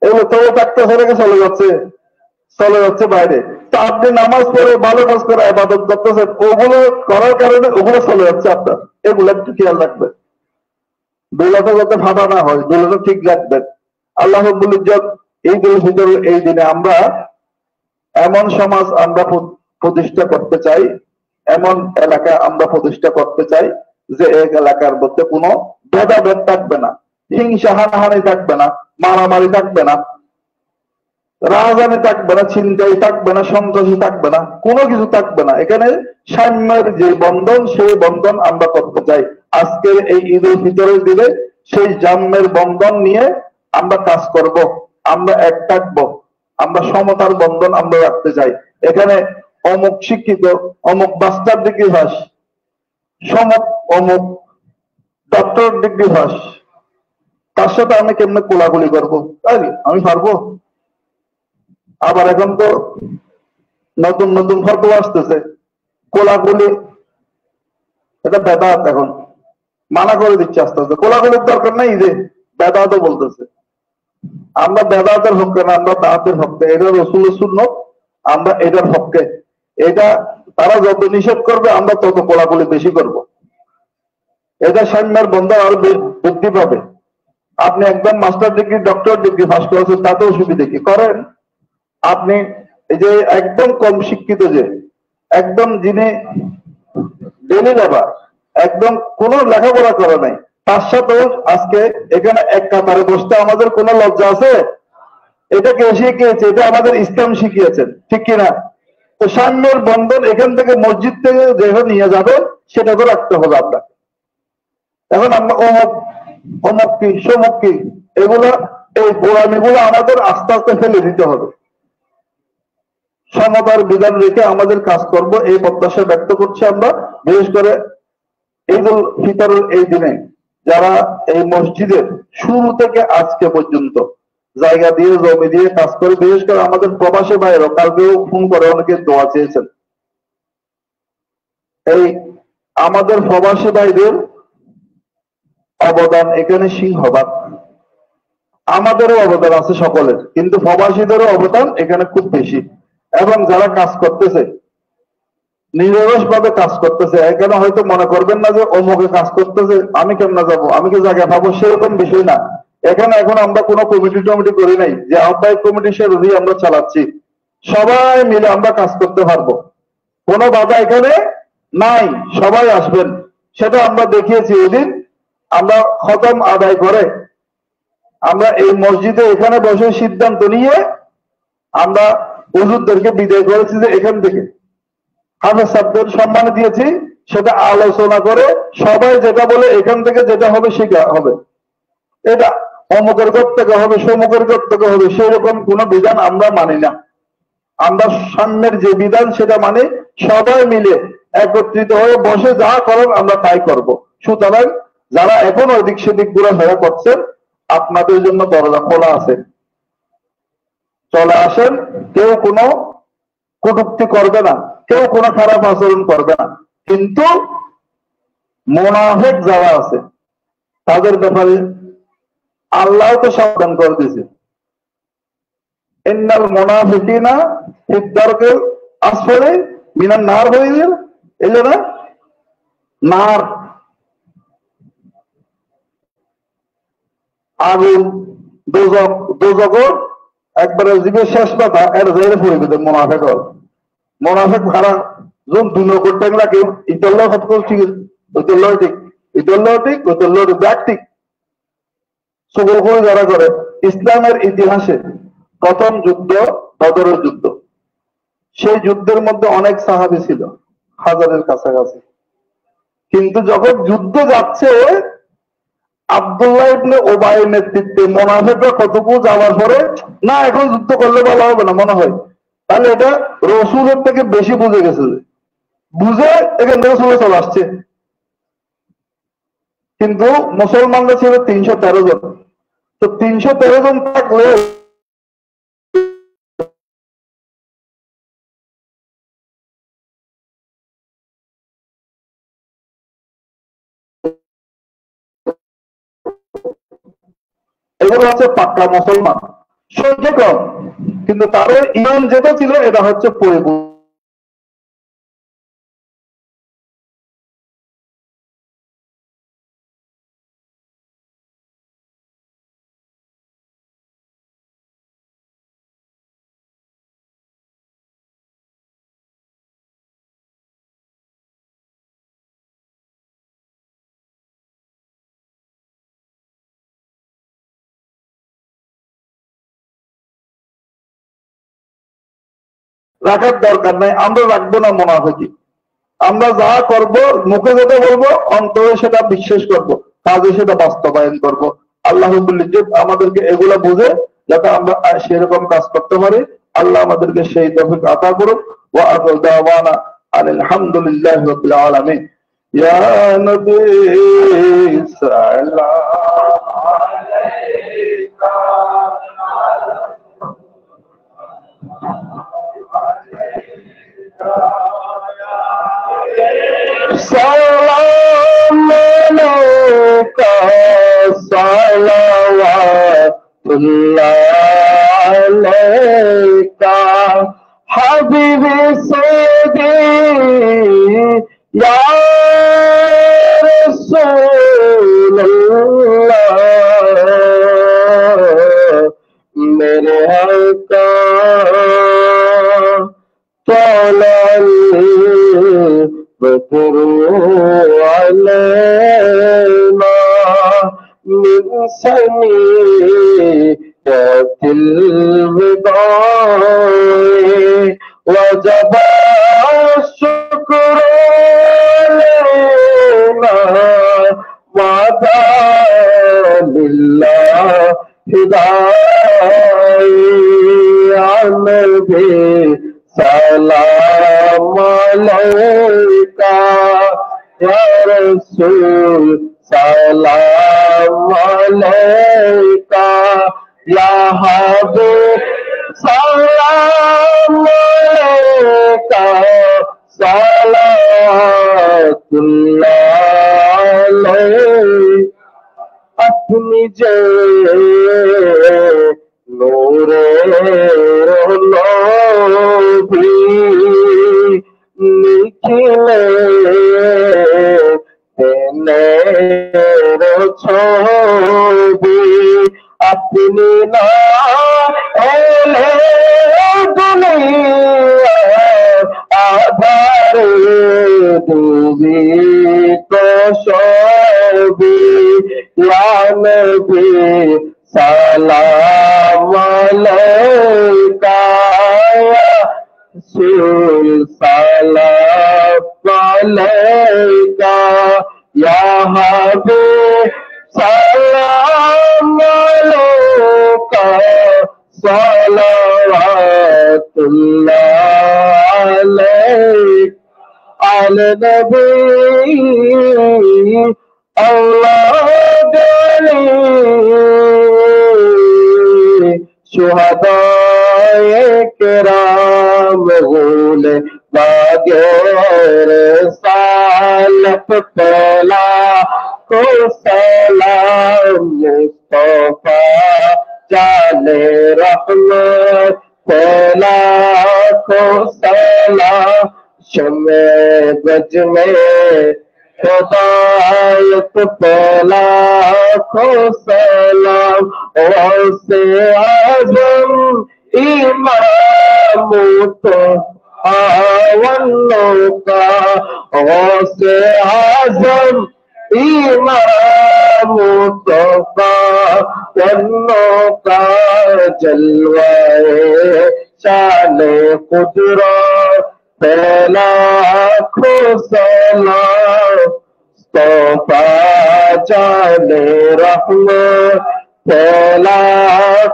এগুলো থলে থাকতে চলে যাচ্ছে বাইরে। তো আপনি নামাজ পড়ে ভালো কাজ করে ইবাদত করতেছেন, ওগুলো করার কারণে ওগুলো চলে যাচ্ছে আপনার। এগুলো একটু খেয়াল রাখবেন, দোলাটা যাতে ফাটা না হয়, দোলাটা ঠিক রাখবেন। আল্লাহ রাব্বুল ইজ্জত ঈদুল ফিতরের এই দিনে আমরা এমন সমাজ আমরা প্রতিষ্ঠা করতে চাই, এমন এলাকা আমরা প্রতিষ্ঠা করতে চাই যে এক এলাকার মধ্যে কোনো ভেদাভেদ থাকবে না, হিংসা হানাহানি থাকবে না, মারামারি থাকবে না, রাজধানী থাকবে না, ছিনতাই থাকবে না, সন্ত্রাসী থাকবে না, কোনো কিছু থাকবে না। এখানে সাম্যের যে বন্ধন, সেই বন্ধন আমরা করতে চাই। আজকের এই ঈদুল ফিতরের দিনে সেই জাম্যের বন্ধন নিয়ে আমরা কাজ করব, আমরা এক থাকবো, আমরা সমতার বন্ধন আমরা রাখতে চাই। এখানে অমুক শিক্ষিত, অমুক মাস্টার ডিগ্রি পাস, সমক অমুক ডক্টর ডিগ্রি পাস, তার সাথে আমি কেমনে কোলাগুলি করবো? তাই আমি পারবো? আবার এখন তো নতুন নতুন ফতোয়া আসতেছে, কোলাগুলি এটা বেদাত, এখন মানা করে দিচ্ছে আস্তে আস্তে। কোলাগুলির দরকার নাই, যে বেদাতও বলতেছে। আমরা বেদাতের পক্ষে না, আমরা দাঁতের পক্ষে। এটা রাসূলের সুন্নাত, আমরা এটার পক্ষে। এটা তারা যত নিষেধ করবে আমরা তত কোলাকুলি বেশি করব। এটা সাম্যের বন্ধন আরো বৃদ্ধি পাবে। আপনি একদম master degree doctor degree pass করেছেন তাতেও সুবিধা কি করেন, আপনি এই যে একদম কম শিক্ষিত যে একদম যিনি ডেলি লেবার একদম কোনো লেখাপড়া করে নাই তার সাথেও আজকে এখানে এক কাতারে বসতে আমাদের কোনো লজ্জা আছে? এটা কে শিখিয়েছে? এটা আমাদের ইসলাম শিখিয়েছেন, ঠিক কিনা? তো সাম্যের বন্ধন এখান থেকে মসজিদ থেকে যেভাবে নিয়ে যাবেন সেটা তো রাখতে হবে আপনাকে। এখন আমরা অমুক অমুক কি সমুক কি এগুলো এই গোলামিগুলো আমাদের আস্তে আস্তে ফেলে দিতে হবে। সমতার বিধান রেখে আমাদের কাজ করব এই প্রত্যাশা ব্যক্ত করছি আমরা। বিশেষ করে ঈদুল ফিতরের এই দিনে যারা এই মসজিদের শুরু থেকে আজকে পর্যন্ত জায়গা দিয়ে জমি দিয়ে কাজ করে, বিশেষ করে আমাদের প্রবাসী ভাইয়েরও কালকেও ফোন করে অনেকে দোয়া চেয়েছেন। এই আমাদের প্রবাসী ভাইদের অবদান এখানে সিংহভাগ, আমাদেরও অবদান আছে সকলের, কিন্তু প্রবাসীদেরও অবদান এখানে খুব বেশি। এবং যারা কাজ করতেছে নিরলস ভাবে কাজ করতেছে, এখানে হয়তো মনে করবেন না যে অমুকে কাজ করতেছে আমি কেমন যাবো, আমি কি জায়গা পাবো, সেরকম বিষয় না। এখানে এখন আমরা কোনো কমিটি টমিটি করি নাই যে আহ্বায়ক কমিটি সেরকমই আমরা চালাচ্ছি, সবাই মিলে আমরা কাজ করতে পারবো, কোনো বাধা এখানে নাই, সবাই আসবেন। সেটা আমরা দেখিয়েছি ওইদিন আমরা খতম আদায় করে আমরা এই মসজিদে এখানে বসে সিদ্ধান্ত নিয়ে আমরা হুজুরদেরকে বিদায় করেছি যে এখান থেকে হাফেজ সাহেবদের সম্মান দিয়েছি, সেটা আলোচনা করে সবাই যেটা বলে এখান থেকে যেটা হবে সেটা হবে। এটা অমুকের ঘর থেকে হবে সমুকের ঘর থেকে হবে সেরকম কোন বিধান আমরা মানি না। আমরা সামনের যে বিধান সেটা মানে সবাই মিলে একত্রিত হয়ে বসে যা করার আমরা তাই করব। সুতরাং যারা এখন ওদিক সেদিক ঘোরাফেরা করছেন আপনাদের জন্য দরজা খোলা আছে, চলে আসেন। কেউ কোনো কটূক্তি করবে না, কেউ কোনো খারাপ আচরণ করবে না, কিন্তু মুনাফিক যারা আছে তাদের ব্যাপারে আল্লাহ তো সাবধান করে দিয়েছে, ইন্নাল মুনাফিকিনা ফিদ দারকিল আসফালি মিনান নার হয়ে গেল, এই যে না নার আগুন দোজক, দোজকর একবারে জীবের শেষ কথা এর জায়গায় পড়ে গেছে মুনাফিক। মুনাফিক ভাড়া যখন দুনো করতে গেলে কেউ ইতল্লাহ সব ঠিক ইতল্লাহ ঠিক ইতল্লাহ ঠিক ইতল্লাহ ব্যাগ ঠিক সকল করে যারা করে। ইসলামের ইতিহাসে প্রথম যুদ্ধ বদরের যুদ্ধ, সেই যুদ্ধের মধ্যে অনেক সাহাবী ছিল, হাজারের কাছাকাছি, কিন্তু যখন যুদ্ধ যাচ্ছে আব্দুল্লাহ ইবনে উবাইয়ের নেতৃত্বে মুনাফিকরা কতটুকু যাওয়ার পরে না এখন যুদ্ধ করলে ভালো হবে না মনে হয়, তাহলে এটা রসুলের থেকে বেশি বুঝে গেছে, বুঝে এখান থেকে চলে আসছে। কিন্তু মুসলমানরা ছিল 313 জন, তো 313 জন থাকলে এগুলো হচ্ছে পাক্কা মুসলমান, সংখ্যা কম, কিন্তু তাদের ইমান যেটা ছিল এটা হচ্ছে পরিপূর্ণ। রাখার দরকার নাই, আমরা রাখবো না মুনাফিকি। আমরা যা করব মুখে যেটা বলবো অন্তরে সেটা বিশ্বাস করব, কাজে সেটা বাস্তবায়ন করব। আল্লাহ রাব্বুল ইজ্জত আমাদেরকে এগুলা বুঝে যাতে আমরা সেরকম কাজ করতে পারি, আল্লাহ আমাদেরকে সেই তৌফিক আতা করুন। ওয়া আখিরু দাওয়ানা আলহামদুলিল্লাহি রাব্বিল আলামিন। ইয়া নবী সাল্লাল্লাহু আলাইকা সালাম আলাইকা সালাওয়াতুল্লাহ আলাইকা হাবিবি या रसूल अल्लाह मेरे आका طلع البدر علينا من ثنيات الوداع وجب الشكر علينا ما دام لله هداية يا نبي سلام عليك يا رسول سلام عليك يا حبيب سلام عليك صلوات الله عليك اپنی جے نورے بھی نکلے تیرے چھوبی اپنی نا اولے دنیا آدھار دوزی کو شوبی یا نبی سلام علیکہ یا رسول سلام علیکہ یا حبیب سلام علیکہ صلوات اللہ علیکہ على نبی اولاد علی شہدائے کرام غول باغیر سالت پہلا کو سلام مصطفیٰ جانے رحمت پہلا کو سلام شمع بج میں ہدایت پہلا کو سلام غوث اعظم امام تو آولوں کا غوث اعظم امام ونوں کا جلوہ شان قدرت پہلا کو سلام مصطفیٰ جان رحمت پہلا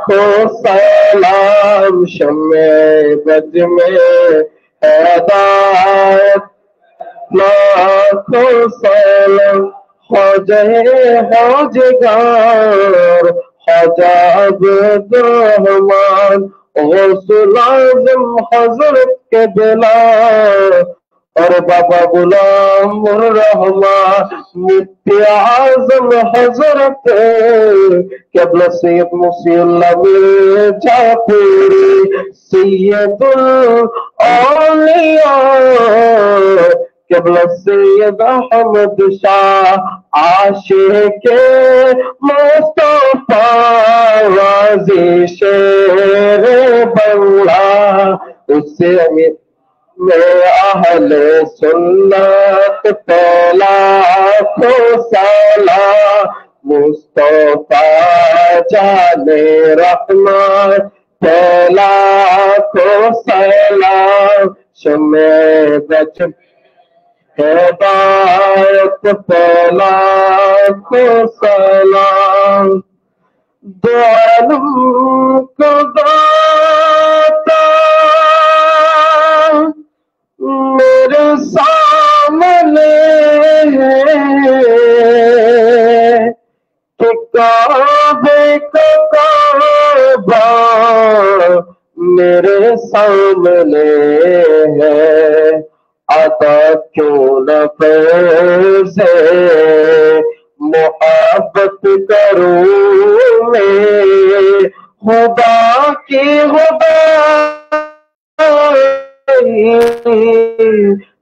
کو سلام شمع بج میں ہدایت لاکھوں سلام خواجہ خواجگار خواجہ عبدالرحمن غوث العظم حضرت کے بلا اور بابا غلام الرحمن مفتی اعظم حضرت قبلہ سید موسی اللہ مرزا پوری سید الاولیاء قبلہ سید احمد شاہ عاشق مصطفیٰ غازی شیر بنگلہ اس سے میں اہل سنت پہلا کو سلام مصطفیٰ جان رحمت پہلا کو سلام شمع بج ہدایت پہلا کو سلام دو عالم کو داتا میرے سامنے ہے کہ کعبے کا کعبہ میرے سامنے ہے عطا کیوں نہ فیض محبت کروں میں خدا کی خدا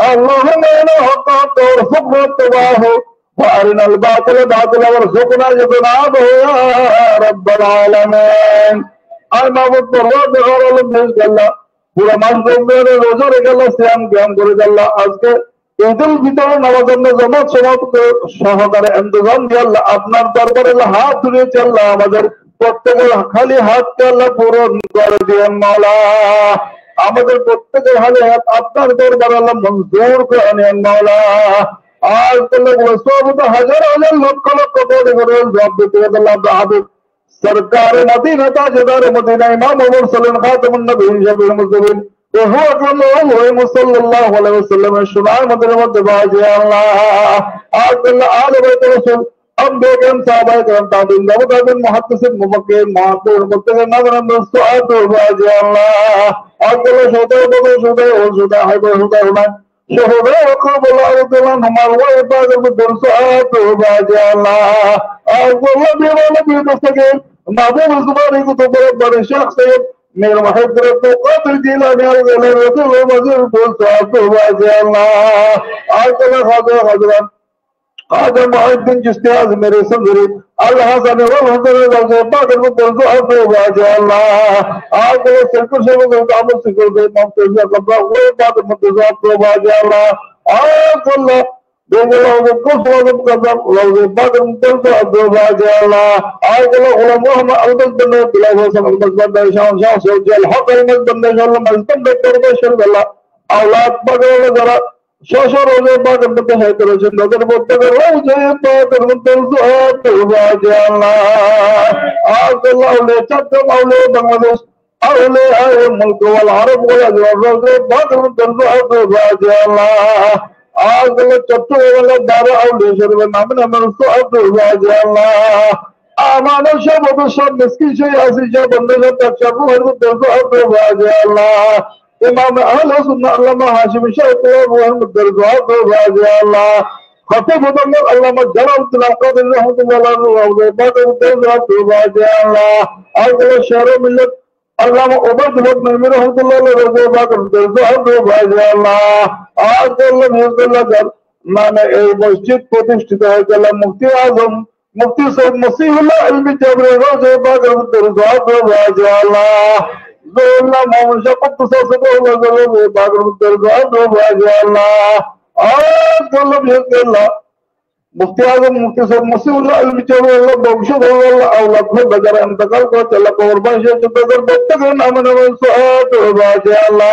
اللهم إنا حقا وارزقنا اتباعه وأرنا الباطل باطلا وارزقنا اجتنابه يا رب العالمين আর মাহবুব পরওয়ারদিগার আলম আল্লাহ পুরো মাস রমজানের রোজা রেখে আল্লাহ সিয়াম কিয়াম করে আল্লাহ আজকে ঈদুল ফিতর নামাজের জামাত সমাপ্ত সহকারে ইন্তজাম দিয়ে আল্লাহ আপনার দরবারে হাত ধরেছে আল্লাহ আমাদের প্রত্যেকের খালি হাতকে আল্লাহ পূরণ করে দিয়েন মাওলা আমাদের প্রত্যেকের খালি হাত আপনার দরবারে আল্লাহ মঞ্জুর করে নেন মাওলা আর আল্লাহ সবুত হাজার হাজার লক্ষ লক্ষ কোটি কোটি জবাব দিতে আল্লাহ হাবিব सरकार मदीना ताजदार मदीना इमाम मुरसलिन खातमुन नबीय्यीन शफीउल मुरसलिन وهو सल्लल्लाहु अलैहि वसल्लम शुनार मदीना मध्य बाजे अल्लाह आल बैत रसूल अंबिया करम साहबा करम ताबीन ताबीन मुहद्दिसिन मुफक्किर मुहद्दिस मुत्तक़िन नबरन सुआत बाजे अल्लाह अल्लाह शुदा हाइबा शुदा हुना शहदा वक़बल अरदलन हमार व इबादत बिदरसात बाजे अल्लाह अल्लाह दीवाना भी दस्तगीर महबूब जुबानी को तो बड़े शख्स है मेरे महबूब तो कादिर जिलानी अलैहि रसूल मजूर बोल साहब बाजे अल्लाह अल्लाह खादर हजरत खादर मुहिद्दीन चिश्ती मेरे संदरी अल्लाह हसन वल हसन लगे पाक को दरजो आप बाजे अल्लाह अल्लाह सिरकुर से को काबल से को दे मौजूदा कब्र वो बात मुतजाब को बाजे अल्लाह अल्लाह Dolayısıyla kusmadım kadar lazım. Bakın tezgah abdülbazi Allah. Ağzıyla ulan Muhammed al-Bazbanda bilavesan al-Bazbanda şan sevcel. Hak al-Bazbanda şallam al-Bazbanda kardeşler Allah. Avlat bakın zara. Şaşar oğlu bakın bu tehtir için. Nazar botta ravzayı bakın tezgah abdülbazi Allah. Ağzıyla avle çattım avle Bangladeş. Avle ay mulk vel Arab vel Azraq. Bakın tezgah abdülbazi Allah. आगल चट्टोगल दारा औलेशर नाम नमन सो अब्दुल अल्लाह आमान शब शब मिस्किन शे यासी शब बंदे तशबु हर दरजो अब्दुल अल्लाह इमाम अहले सुन्नत अल्लामा हाशिम शैख मोहम्मद दरजो अब्दुल अल्लाह खतीब मुदम्मिर अल्लामा जलाल तिलावत रहमतुल्लाह अलैहि दरजो अब्दुल अल्लाह आगल शहर मिल्लत अल्लामा उबैदुल्लाह नबी रहमतुल्लाह अलैहि रज़ा दरजो अब्दुल अल्लाह আল্লাহ নামে এই মসজিদ প্রতিষ্ঠিত হয়েছে আল্লাহ মুফতি আজম মুফতি সৈয়দ মসিহুল্লাহ ইলমি জাবরে রোজে বাগর দরজা বাজে আল্লাহ জুল্লাহ মোহাম্মদ শাকুত সাসাদুল্লাহ জলে বাগর দরজা বাজে আল্লাহ আল্লাহ মুফতি আজম মুফতি সৈয়দ মসিহুল্লাহ ইলমি জাবরে আল্লাহ বংশধর আল্লাহ আওলাদ হয়ে যারা ইন্তেকাল করেছে আল্লাহ কবর বাসে তাদের প্রত্যেকের নামে নামে সুআত বাজে আল্লাহ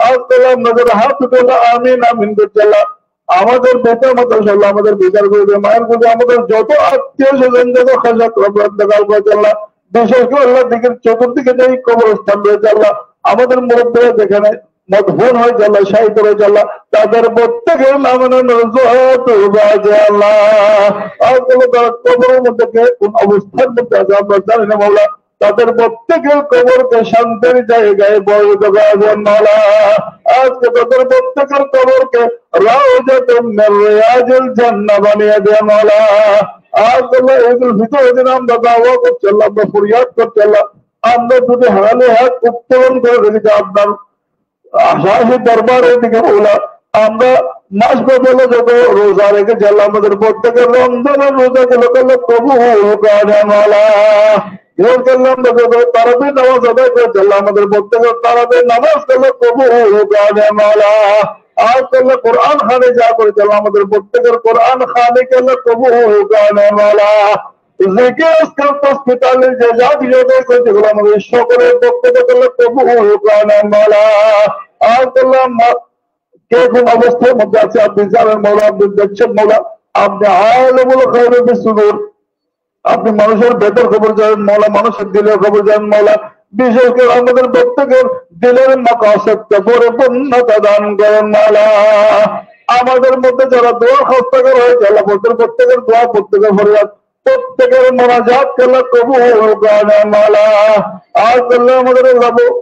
আল্লাহ নজর হাত তোলা আমিন আমিন করছিলাম আমাদের বেটা মতো আল্লাহ আমাদের বিচার করে দেয় মায়ের করে আমাদের যত আত্মীয় স্বজন যত খাজা ইন্তেকাল করেছে আল্লাহ বিশেষ করে আল্লাহ দিকের চতুর্দিকে যে কবরস্থান রয়েছে আল্লাহ আমাদের মুরব্বীরা যেখানে মদফুন হয়েছে আল্লাহ শাহিদ রয়েছে আল্লাহ তাদের প্রত্যেকের নামে সুআত বাজে আল্লাহ আল্লাহ কবরের মধ্যে কোন অবস্থার মধ্যে আছে আমরা জানি না মাওলা তাদের প্রত্যেকের কবরকে শান্তির জায়গায় বৈধ করেন মাওলা আজকে তাদের প্রত্যেকের কবরকে রাউজাতুম মির রিয়াজিল জান্নাহ বানিয়ে দেন মাওলা আল্লাহ ঈদুল ফিতর দিন আমরা দাওয়া করছি আল্লাহ আমরা ফরিয়াদ করছি আল্লাহ আমরা যদি হালে হাত উত্তোলন করে রেখেছি আপনার আশাহী দরবারের দিকে মাওলা আমরা মাস বদলে যত রোজা রেখেছি আল্লাহ আমাদের প্রত্যেকের রমজানের রোজাগুলোকে আল্লাহ কবুল করেন মাওলা তারাবি নামাজ আদায় করেছে আল্লাহ আমাদের প্রত্যেকের তারাবি নামাজ করলে কবুল করেন মাওলা আর করলে কোরআন খানে যা করেছে আল্লাহ আমাদের প্রত্যেকের কোরআন খানে করলে কবুল করেন মাওলা জিকির আজকাল হসপিটালের যে যা ভিডিও করেছে যেগুলো আমাদের সকলের প্রত্যেকে করলে কবুল করেন মাওলা আর করলে কে কোন অবস্থার মধ্যে আছে আপনি জানেন মাওলা আপনি দেখছেন মাওলা আপনি আলেমুল গায়ব বিসুদুর আপনি মানুষের ভেতর খবর জানেন মাওলা মানুষের দিলের খবর জানেন মাওলা বিশেষ করে আমাদের প্রত্যেকের দিলের মাকাসদকে পরিপূর্ণতা দান করেন মাওলা আমাদের মধ্যে যারা দোয়া খাস্তাকার হয়েছে আল্লাহ প্রত্যেকের দোয়া প্রত্যেকের ফরিয়াদ প্রত্যেকের মোনাজাত আল্লাহ কবুল করেন মাওলা আজ আল্লাহ আমাদের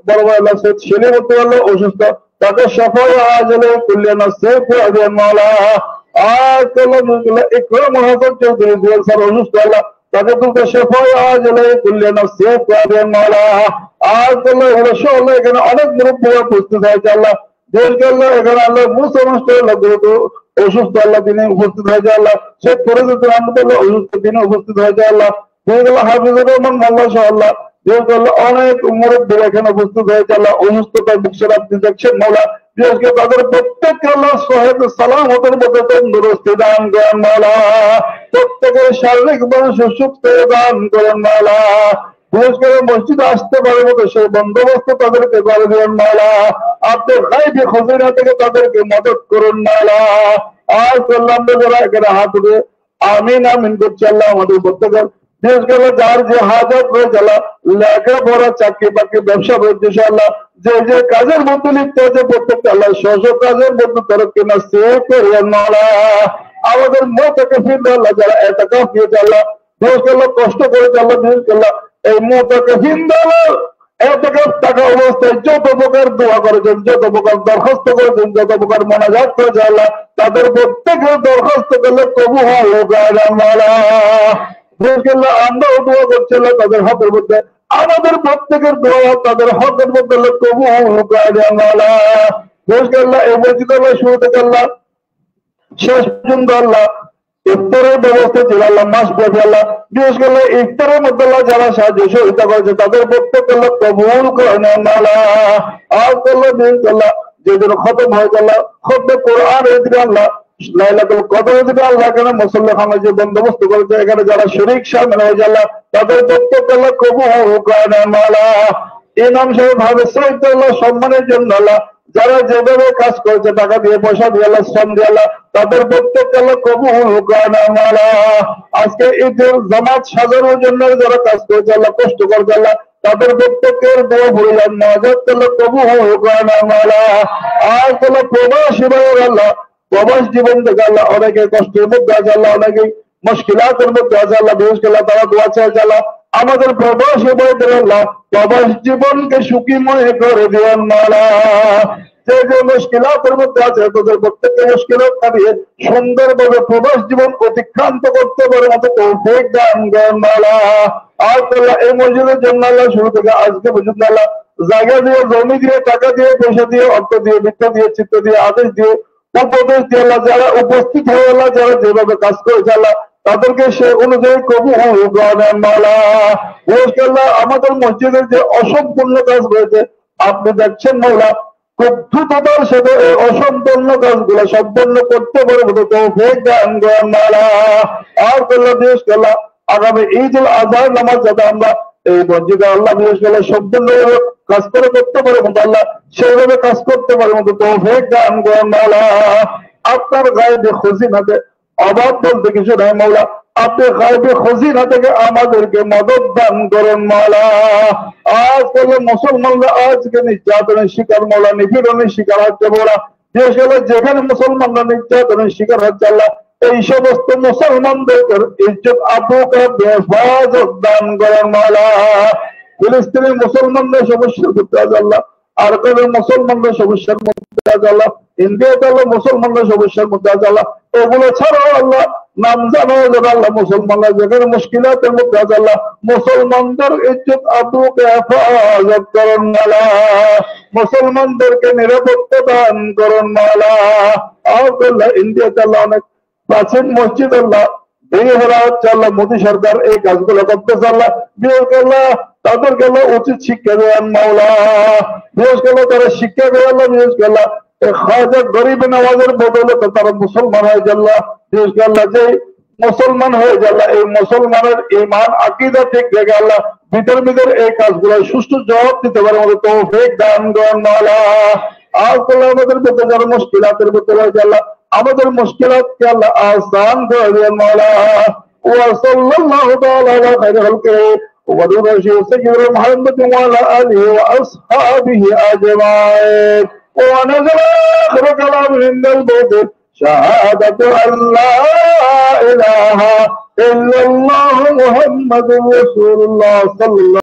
বড় ভাই আল্লাহ সৈয়দ সেলিমউদ্দিন আল্লাহ অসুস্থ তাকে শাফায়ে আজলে কুল্লিয়া নসিব করে দেন মাওলা আজ আল্লাহ ইকরাম হাসান চৌধুরী জুয়েল স্যার অসুস্থ আল্লাহ তাকে তুলতে শেফায়ে আজলে কুল্লিয়া নসিব করে দেন মাওলা আজ আল্লাহ এখানে অনেক মুরব্বী উপস্থিত হয়েছে আল্লাহ আল্লাহ এখানে আল্লাহ মুসা মাস্টার আল্লাহ অসুস্থ আল্লাহ দিনে উপস্থিত হয়েছে আল্লাহ শেখ ফরিদুর রহমতুল্লাহ অসুস্থ দিনে উপস্থিত হয়েছে আল্লাহ হাফিজুর রহমান মোল্লা শাহ আল্লাহ অনেক মুরব্বী এখানে উপস্থিত হয়েছে আল্লাহ অসুস্থতার বিষয় আপনি দেখছেন মৌলা বিশেষ করে তাদের প্রত্যেককে আল্লাহ সহায়ত সালামতের মধ্যে তন্দুরস্তি দান করেন মৌলা প্রত্যেকের শারীরিকভাবে সুস্থ দান করেন মৌলা বিশেষ করে মসজিদে আসতে পারে মতো সেই বন্দোবস্ত তাদেরকে করে দেন মালা আপনার গাইবি খজিনা থেকে তাদেরকে মদত করুন মালা আর করলাম যারা এখানে হাত উঠে আমিন আমিন করছে আল্লাহ আমাদের প্রত্যেকের বিশেষ করে যার যে হাজত রয়েছে আল্লাহ লেখাপড়া চাকরি বাকরি ব্যবসা রয়েছে আল্লাহ যে যে কাজের মধ্যে লিপ্ত আছে প্রত্যেকটা আল্লাহ স্ব কাজের মধ্যে তরফকে না সে করবেন মালা আমাদের মতকে ফিরবে আল্লাহ যারা এটাকা পেয়েছে আল্লাহ বিশেষ করলে কষ্ট করেছে আল্লাহ বিশেষ করলে এই মতকে হিন্দালো এতকে টাকা অবস্থায় যত প্রকার দোয়া করেছেন যত প্রকার দরখাস্ত করেছেন যত প্রকার মোনাজাত করেছে আল্লাহ তাদের প্রত্যেকের দরখাস্ত করলে কবু হোক আমরাও দোয়া করছি আল্লাহ তাদের হকের মধ্যে আমাদের প্রত্যেকের দোয়া তাদের হকের মধ্যে কবু হোক আল্লাহ এই মসজিদ আল্লাহ শুরু থেকে আল্লাহ শেষ পর্যন্ত আল্লাহ ইফতারের ব্যবস্থা ছিল আল্লাহ মাস ব্যাপী আল্লাহ বিশেষ করে ইফতারের মধ্যে আল্লাহ যারা সাহায্য সহযোগিতা করেছে তাদের প্রত্যেক আল্লাহ কবুল করে নেন আল্লাহ আর করলো বিশেষ আল্লাহ যেদিন খতম হয়ে গেল খতম কোরআন এদিকে আল্লাহ লাইলাতুল কদর এদিকে আল্লাহ এখানে মুসল্লিখানে যে বন্দোবস্ত করেছে এখানে যারা শরীক শামিল হয়ে আল্লাহ তাদের প্রত্যেক আল্লাহ কবুল করে নেন আল্লাহ ইমাম সাহেব ভাবে সাইদ আল্লাহ সম্মানের জন্য আল্লাহ যারা যেভাবে কাজ করেছে টাকা দিয়ে পয়সা দিয়ে আল্লাহ শ্রম দিয়ে আল্লাহ তাদের প্রত্যেককে আল্লাহ কবুল করেন আল্লাহ আজকে ঈদের জামাত সাজানোর জন্য যারা কাজ করেছে আল্লাহ কষ্ট করেছে আল্লাহ তাদের প্রত্যেকের দোয়া ভরে যান নাজাত আল্লাহ কবুল করেন আল্লাহ আর কোন প্রবাসী ভাইয়ের আল্লাহ প্রবাস জীবন থেকে আল্লাহ অনেকে কষ্টের মধ্যে আছে আল্লাহ অনেকে মুশকিলাতের মধ্যে আছে আল্লাহ বিশেষ করে তারা দোয়া চাইছে আল্লাহ আমাদের প্রবাসী ভাইদের আল্লাহ প্রবাস জীবনকে সুখীময় করে দেন মালা যে যে মুশকিলাতের মধ্যে আছে তাদের প্রত্যেককে মুশকিলাত কাটিয়ে সুন্দরভাবে প্রবাস জীবন অতিক্রান্ত করতে পারে মতো তৌফিক দান করেন মালা আর আল্লাহ এই মসজিদের জন্য আল্লাহ শুরু থেকে আজকে পর্যন্ত আল্লাহ জায়গা দিয়ে জমি দিয়ে টাকা দিয়ে পয়সা দিয়ে অর্থ দিয়ে বিদ্যা দিয়ে চিত্ত দিয়ে আদেশ দিয়ে উপদেশ দিয়ে আল্লাহ যারা উপস্থিত হয়ে আল্লাহ যারা যেভাবে কাজ করেছে আল্লাহ তাদেরকে সে অনুযায়ী কবুল করেন মাওলা আল্লাহ আমাদের মসজিদের যে অসম্পূর্ণ কাজ রয়েছে আপনি দেখছেন মাওলা খুব দ্রুততার সাথে এই অসম্পূর্ণ কাজগুলো সম্পন্ন করতে পারে তৌফিক দান করেন মাওলা আর আল্লাহ বিশেষ করে আগামী ঈদুল আজহার নামাজ যাতে আমরা এই মসজিদে আল্লাহ বিশেষ করে সম্পূর্ণ কাজ করে করতে পারে মতো আল্লাহ সেইভাবে কাজ করতে পারে মতো তৌফিক দান করেন মাওলা আপনার গায়েবে খজিনাতে অভাব বলতে কিছু নাই মাওলা আপনি গায়েবে খজিনা থেকে আমাদেরকে মদত দান করেন মাওলা আজকাল মুসলমানরা আজকে নির্যাতনের শিকার মাওলা নিপীড়নের শিকার হচ্ছে মাওলা বিশেষ করে যেখানে মুসলমানরা নির্যাতনের শিকার হচ্ছে আল্লাহ এই সমস্ত মুসলমানদের ইজ্জত আবরুকে হেফাজত দান করেন মাওলা ফিলিস্তিনের মুসলমানদের সমস্যার মধ্যে আছে আল্লাহ আর কোন মুসলমানদের সমস্যার মধ্যে আছে আল্লাহ ইন্ডিয়াতে আল্লাহ মুসলমানদের সমস্যার মধ্যে আছে আল্লাহ ওগুলো ছাড়াও আল্লাহ নাম জানো যাবে আল্লাহ মুসলমানরা যেখানে মুশকিলাতের মধ্যে আছে আল্লাহ মুসলমানদের ইজ্জত আবরুকে হেফাজত করেন মাওলা মুসলমানদেরকে নিরাপত্তা দান করেন মাওলা আর আল্লাহ ইন্ডিয়াতে আল্লাহ অনেক প্রাচীন মসজিদ আল্লাহ ভেঙে ফেলা হচ্ছে আল্লাহ মোদী সরকার এই কাজগুলো করতেছে আল্লাহ বিশেষ করে তাদেরকে আল্লাহ উচিত শিক্ষা দেন মাওলা বিশেষ করে তারা শিক্ষা দেয় আল্লাহ বিশেষ করে খাজা গরিব নওয়াজের বদৌলতে তারা মুসলমান হয়ে যাল্লা বিশেষ করে আল্লাহ যে মুসলমান হয়ে যাল্লা এই মুসলমানের ঈমান আকীদা ঠিক রেখে আল্লাহ ভিতর ভিতর এই কাজগুলো সুষ্ঠু জবাব দিতে পারে আমাদের তৌফিক দান করেন মাওলা আর আল্লাহ আমাদের মধ্যে যারা মুশকিলাতের মধ্যে রয়েছে আল্লাহ আমাদের মুশকিলাতকে আল্লাহ আসান করে দেন মাওলা ওয়া সাল্লাল্লাহু তাআলা আলা খায়রি খালকি ওয়া নূরিহি সাইয়্যিদিনা মুহাম্মাদিন ওয়া আলা আলিহি ওয়া আসহাবিহি আজমাইন ওয়া নাযালা আখির কালামিহি মিনাল মউত শাহাদাতু আল্লা ইলাহা ইল্লাল্লাহু মুহাম্মাদুর রাসূলুল্লাহ সাল্লাল্লাহু